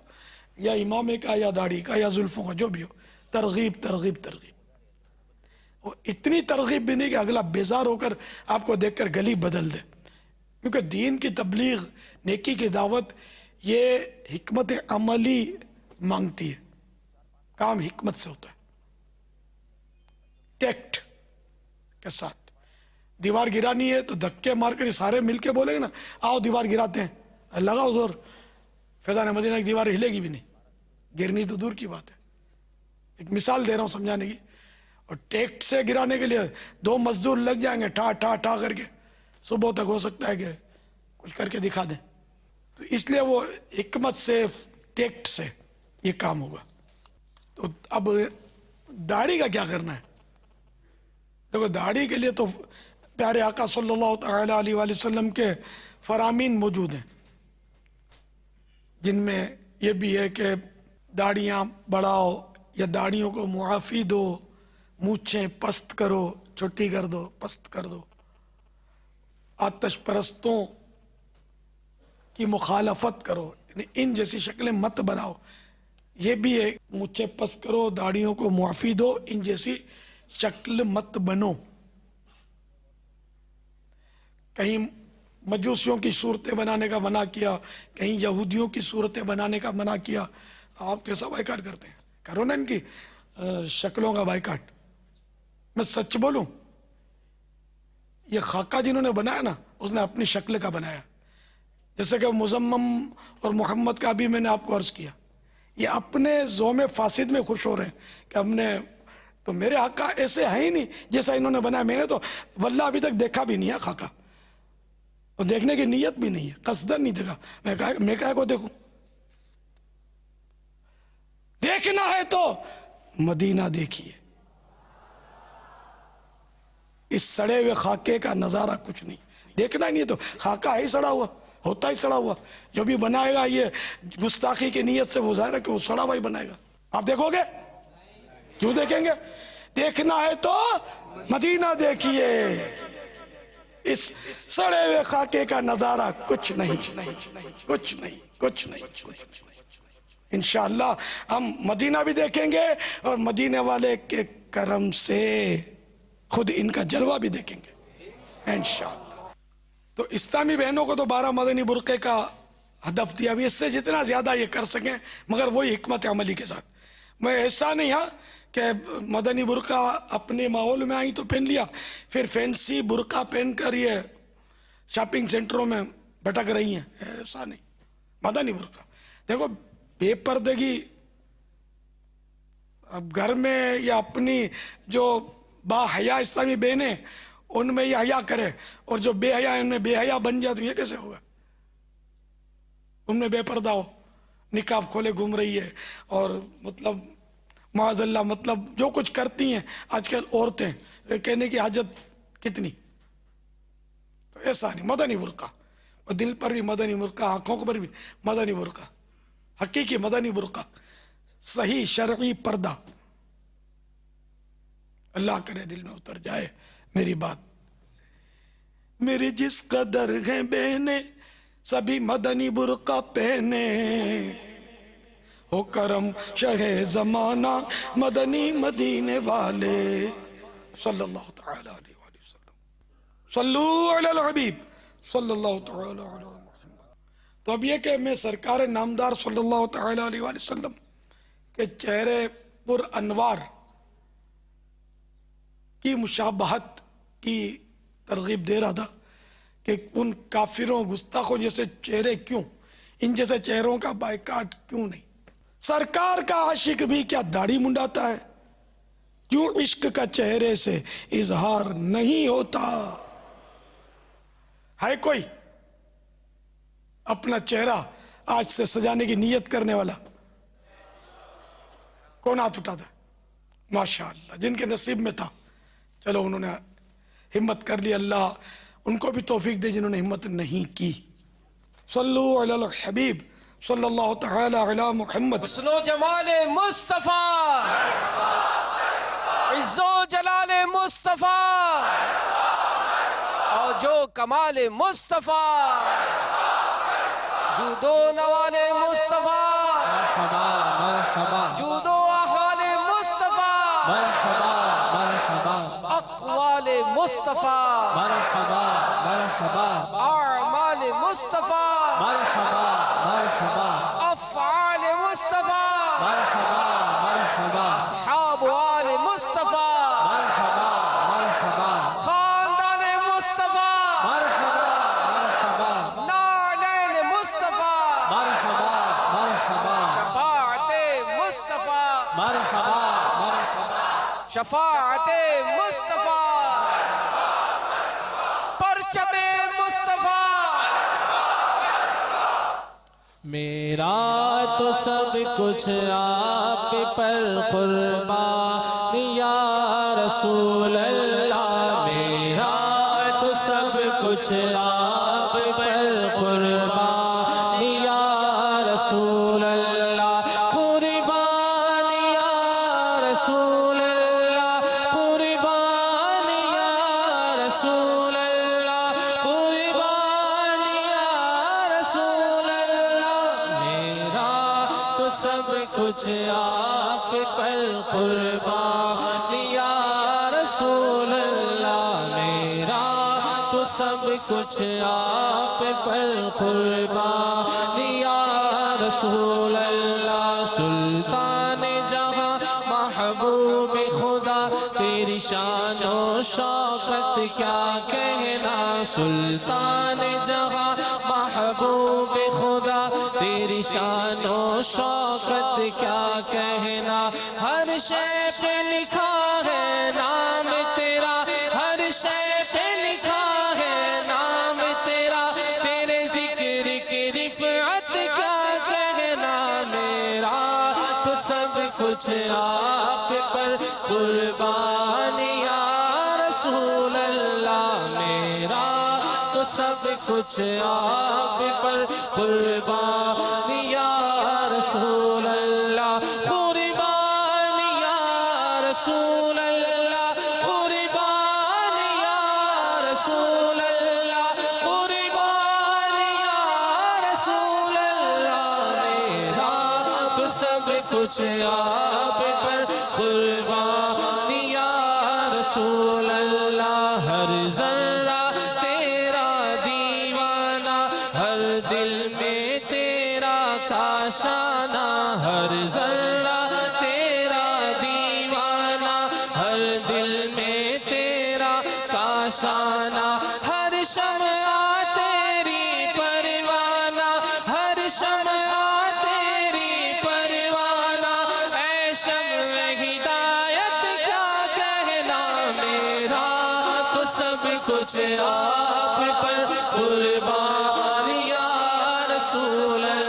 یا امامے کا، یا داڑھی کا، یا زلفوں کا، جو بھی ہو، ترغیب ترغیب ترغیب۔ اور اتنی ترغیب بھی نہیں کہ اگلا بیزار ہو کر آپ کو دیکھ کر گلی بدل دے، کیونکہ دین کی تبلیغ، نیکی کی دعوت یہ حکمت عملی مانگتی ہے، کام حکمت سے ہوتا ہے، ٹیکٹ کے ساتھ۔ دیوار گرانی ہے تو دھکے مار کر سارے مل کے بولیں گے نا آؤ دیوار گراتے ہیں، لگاؤ زور، فیضان مدینہ کی دیوار ہلے گی بھی نہیں، گرنی تو دور کی بات ہے۔ ایک مثال دے رہا ہوں سمجھانے کی۔ اور ٹیکٹ سے گرانے کے لیے 2 مزدور لگ جائیں گے ٹھا ٹھا ٹھا کر کے، صبح تک ہو سکتا ہے کہ کچھ کر کے دکھا دیں۔ تو اس لیے وہ حکمت سے، ٹیکٹ سے یہ کام ہوگا۔ تو اب داڑھی کا کیا کرنا ہے؟ دیکھو داڑھی کے لیے تو پیارے آقا صلی اللہ تعالی علیہ وآلہ وسلم کے فرامین موجود ہیں، جن میں یہ بھی ہے کہ داڑیاں بڑھاؤ یا داڑھیوں کو معافی دو، مونچھیں پست کرو، چھوٹی کر دو، پست کر دو، آتش پرستوں کی مخالفت کرو، یعنی ان جیسی شکلیں مت بناؤ۔ یہ بھی ہے، مونچھیں پست کرو، داڑھیوں کو معافی دو، ان جیسی شکل مت بنو۔ کہیں مجوسیوں کی صورتیں بنانے کا منع کیا، کہیں یہودیوں کی صورتیں بنانے کا منع کیا۔ آپ کیسا بائیکاٹ کرتے ہیں؟ کرو نا ان کی شکلوں کا بائیکاٹ۔ میں سچ بولوں، یہ خاکہ جنہوں نے بنایا نا، اس نے اپنی شکل کا بنایا، جیسے کہ مزمم اور محمد کا بھی میں نے آپ کو عرض کیا، یہ اپنے زوم فاسد میں خوش ہو رہے ہیں کہ ہم نے تو، میرے آقا ایسے ہیں ہی نہیں جیسا انہوں نے بنایا۔ میں نے تو واللہ ابھی تک دیکھا بھی نہیں ہے خاکہ، اور دیکھنے کی نیت بھی نہیں ہے، قصدن نہیں دیکھا۔ میں کہا کو دیکھوں؟ دیکھنا ہے تو مدینہ دیکھیے، اس سڑے ہوئے خاکے کا نظارہ کچھ نہیں، دیکھنا ہی نہیں تو خاکہ ہے ہی سڑا ہوا، ہوتا ہی سڑا ہوا۔ جو بھی بنائے گا یہ گستاخی کی نیت سے، وہ ظاہر ہے کہ وہ سڑا ہوا ہی بنائے گا۔ آپ دیکھو گے؟ کیوں دیکھیں گے؟ دیکھنا ہے تو مدینہ دیکھیے، اس سڑے ہوئے خاکے کا نظارہ کچھ نہیں، کچھ نہیں، کچھ نہیں۔ انشاءاللہ ہم مدینہ بھی دیکھیں گے، اور مدینے والے کے کرم سے خود ان کا جلوہ بھی دیکھیں گے انشاءاللہ۔ تو اسلامی بہنوں کو تو 12 مدنی برقعے کا ہدف دیا بھی، اس سے جتنا زیادہ یہ کر سکیں، مگر وہی حکمت عملی کے ساتھ۔ میں ایسا نہیں ہاں کہ مدنی برقع اپنے ماحول میں آئی تو پہن لیا، پھر فینسی برقع پہن کر یہ شاپنگ سینٹروں میں بھٹک رہی ہیں، ایسا نہیں۔ مدنی برقع دیکھو، بے پردگی اب گھر میں یا اپنی جو با حیا اسلامی بہنیں ان میں یہ حیا کرے، اور جو بے حیا ان میں بے حیا بن جائے، تو یہ کیسے ہوگا؟ ان میں بے پردہ ہو، نقاب کھولے گھوم رہی ہے، اور مطلب معاذ اللہ مطلب جو کچھ کرتی ہیں آج کل عورتیں، کہنے کی حاجت کتنی. تو ایسا نہیں، مدنی برقع، دل پر بھی مدنی برقع، آنکھوں پر بھی مدنی برقع، حقیقی مدنی برقع، صحیح شرعی پردہ. اللہ کرے دل میں اتر جائے میری بات. میری جس قدر ہیں بہنیں سبھی مدنی برقع پہنے، ہو کرم شہ زمانہ مدنی مدینے والے. صلی اللہ تعالی علیہ وآلہ وسلم. صلو علی الحبیب صلی اللہ تعالی علی محمد. تو اب یہ کہ میں سرکار نامدار صلی اللہ تعالی علیہ وآلہ وسلم کے چہرے پر انوار کی مشابہت کی ترغیب دے رہا تھا کہ ان کافروں گستاخوں جیسے چہرے کیوں، ان جیسے چہروں کا بائیکاٹ کیوں نہیں. سرکار کا عاشق بھی کیا داڑھی منڈاتا ہے؟ کیوں عشق کا چہرے سے اظہار نہیں ہوتا؟ ہے کوئی اپنا چہرہ آج سے سجانے کی نیت کرنے والا؟ کون ہاتھ اٹھاتا ہے؟ ماشاءاللہ جن کے نصیب میں تھا، چلو انہوں نے ہمت کر لی، اللہ ان کو بھی توفیق دے جنہوں نے ہمت نہیں کی. صلو علی الحبیب صلی اللہ تعالی علی محمد. حسن و جمال مصطفیٰ، عز و جلال مصطفیٰ، اور جو کمال مصطفیٰ، جود و نوال مصطفیٰ، مرحبا مرحبا جود و احوال مصطفیٰ، مرحبا مرحبا اقوال مصطفیٰ، مرحبا مرحبا اعمال مصطفیٰ، مرحبا مرحبا افعال مصطفیٰ، مرحبا مرحبا اصحاب آل مصطفیٰ، مرحبا مرحبا خاندان مصطفیٰ، مرحبا مرحبا نالین مصطفیٰ، مرحبا مرحبا شفاعت مصطفیٰ، مرحبا مرحبا شفاعت مصطفیٰ، پرچم مصطفیٰ. میرا تو سب کچھ آپ پر قربان یا رسول اللہ، میرا تو سب کچھ آپ پر قربان یا رسول اللہ، قربان یا رسول اللہ، قربان یا رسول اللہ، قربان یا رسول اللہ. میرا تو سب کچھ آپ پر قربان یا رسول اللہ، میرا تو سب کچھ آپ پر قربان یا رسول اللہ. سلطان جہاں محبوب خدا تیری شان و شوکت کیا کہنا، سلطان جہاں محبوب خدا تیری شان و شوکت کیا کہنا. ہر شے پہ لکھا ہے نام تیرا، ہر شے پہ لکھا ہے نام تیرا، تیرے ذکر کی رفعت کیا کہنا. میرا تو سب کچھ آپ پر قربان یا رسول اللہ، میرا تو سب کچھ آپ پر قربان یا رسول اللہ، قربان یا رسول اللہ، قربان یا رسول اللہ، قربان یا رسول اللہ. میرا تو سب کچھ آپ پر قربان یا رسول اللہ. ہر ذرہ تیرا دیوانہ، ہر دل میں تیرا کاشانہ، ہر ذرہ تیرا دیوانہ، ہر دل میں تیرا کاشانہ، ہر شمع تیری پروانہ، ہر شمع تیری پروانہ. اے شمع ہدایت کیا کہنا، میرا تو سب کچھ آپ پر قربان یا رسول اللہ.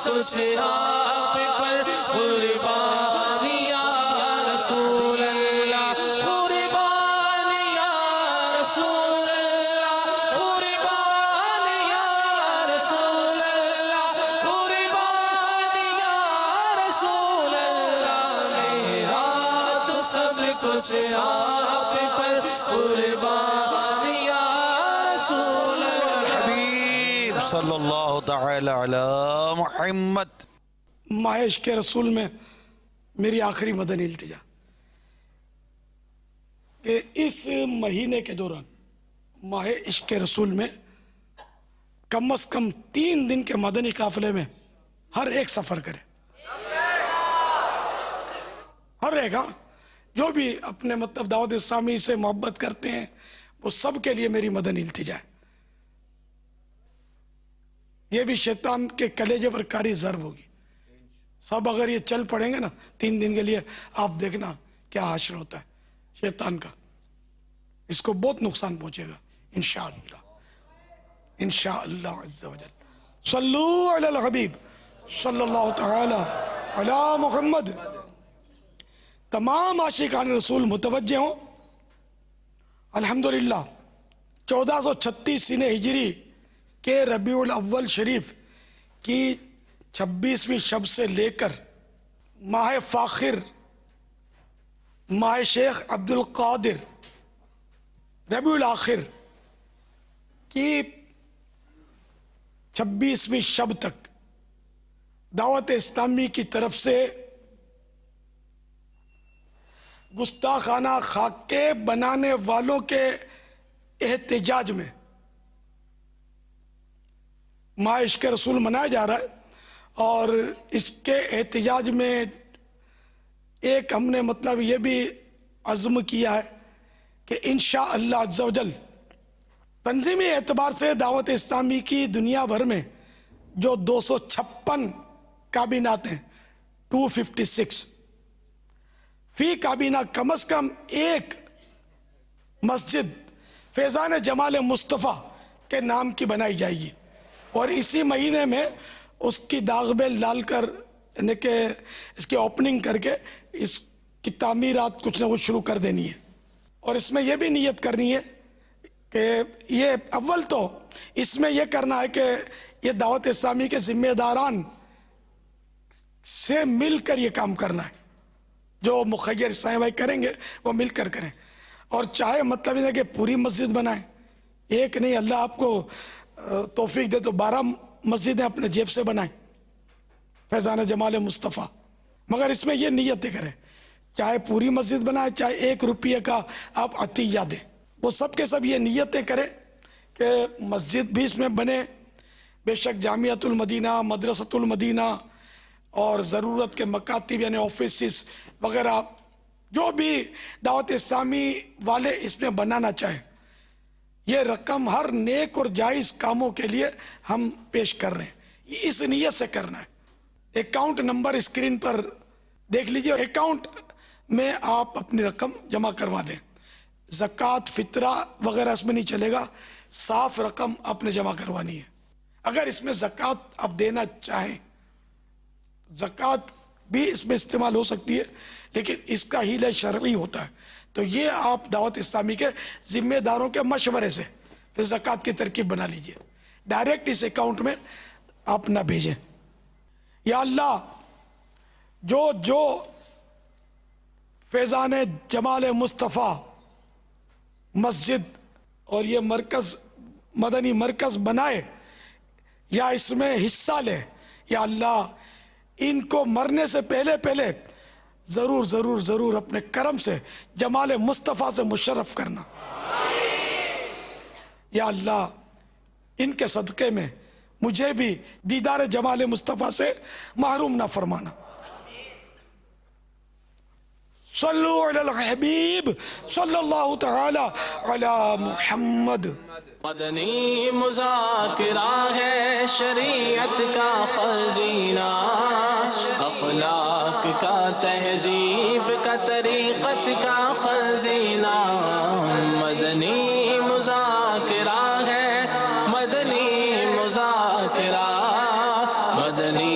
کچھ آپ پر قربان یا رسول اللہ، قربان یا رسول اللہ، قربان یا رسول اللہ، قربان یا رسول اللہ، میرا تو سب کچھ آپ پر قربان یا رسول اللہ۔ حبیب صلی اللہ تعالی علی محمد۔ ماہ عشق رسول میں میری آخری مدنی التجا کہ اس مہینے کے دوران ماہ عشق رسول میں کم از کم 3 دن کے مدنی قافلے میں ہر ایک سفر کرے، ہر ایک، ہاں جو بھی اپنے مطلب دعوت اسلامی سے محبت کرتے ہیں وہ سب کے لیے میری مدنی التجا ہے۔ یہ بھی شیطان کے کلیجے پر کاری ضرب ہوگی، سب اگر یہ چل پڑیں گے نا 3 دن کے لیے، آپ دیکھنا کیا حشر ہوتا ہے شیطان کا، اس کو بہت نقصان پہنچے گا انشاءاللہ، انشاءاللہ عز و جل۔ صلو علی الحبیب صلی اللہ تعالی علی محمد۔ تمام عاشقان رسول متوجہ ہوں، الحمدللہ 1436 سنہ ہجری کہ ربیع الاول شریف کی 26ویں شب سے لے کر ماہ فاخر، ماہ شیخ عبد القادر، ربیع الاخر کی 26ویں شب تک دعوت اسلامی کی طرف سے گستاخانہ خاکے بنانے والوں کے احتجاج میں ماہ عشق رسول منایا جا رہا ہے، اور اس کے احتجاج میں ایک ہم نے مطلب یہ بھی عزم کیا ہے کہ انشاءاللہ عز و جل تنظیمی اعتبار سے دعوت اسلامی کی دنیا بھر میں جو 256 کابینات ہیں، 256 فی کابینہ کم از کم ایک مسجد فیضان جمال مصطفیٰ کے نام کی بنائی جائے گی، اور اسی مہینے میں اس کی داغ بیل ڈال کر یعنی کہ اس کی اوپننگ کر کے اس کی تعمیرات کچھ نہ کچھ شروع کر دینی ہے۔ اور اس میں یہ بھی نیت کرنی ہے کہ یہ اول تو اس میں یہ کرنا ہے کہ یہ دعوت اسلامی کے ذمہ داران سے مل کر یہ کام کرنا ہے، جو مخیر اسلامی بھائی کریں گے وہ مل کر کریں، اور چاہے مطلب یہ کہ پوری مسجد بنائیں، ایک نہیں، اللہ آپ کو توفیق دے تو 12 مسجدیں اپنے جیب سے بنائیں فیضان جمال مصطفیٰ، مگر اس میں یہ نیتیں کریں، چاہے پوری مسجد بنائیں چاہے 1 روپیہ کا آپ عطیہ دیں، وہ سب کے سب یہ نیتیں کریں کہ مسجد بھی اس میں بنے، بے شک جامعۃ المدینہ، مدرسۃ المدینہ اور ضرورت کے مکاتب یعنی آفیسز وغیرہ جو بھی دعوت اسلامی والے اس میں بنانا چاہیں، یہ رقم ہر نیک اور جائز کاموں کے لیے ہم پیش کر رہے ہیں، اس نیت سے کرنا ہے۔ اکاؤنٹ نمبر اسکرین پر دیکھ لیجئے، اکاؤنٹ میں آپ اپنی رقم جمع کروا دیں، زکوٰۃ فطرہ وغیرہ اس میں نہیں چلے گا، صاف رقم آپ نے جمع کروانی ہے۔ اگر اس میں زکوٰۃ آپ دینا چاہیں، زکوٰۃ بھی اس میں استعمال ہو سکتی ہے لیکن اس کا حیلہ شرعی ہوتا ہے، تو یہ آپ دعوت اسلامی کے ذمہ داروں کے مشورے سے پھر زکوٰۃ کی ترکیب بنا لیجئے، ڈائریکٹ اس اکاؤنٹ میں آپ نہ بھیجیں۔ یا اللہ، جو فیضان جمال مصطفیٰ مسجد اور یہ مرکز مدنی مرکز بنائے یا اس میں حصہ لے، یا اللہ ان کو مرنے سے پہلے ضرور اپنے کرم سے جمال مصطفیٰ سے مشرف کرنا۔ یا اللہ ان کے صدقے میں مجھے بھی دیدار جمال مصطفیٰ سے محروم نہ فرمانا۔ صلو علی الحبیب صلی اللہ تعالی علی محمد۔ مدنی مذاکرہ ہے شریعت کا خزینہ، اخلاق کا تہذیب کا طریقت کا خزینہ، مدنی مذاکرہ ہے، مدنی مذاکرہ، مدنی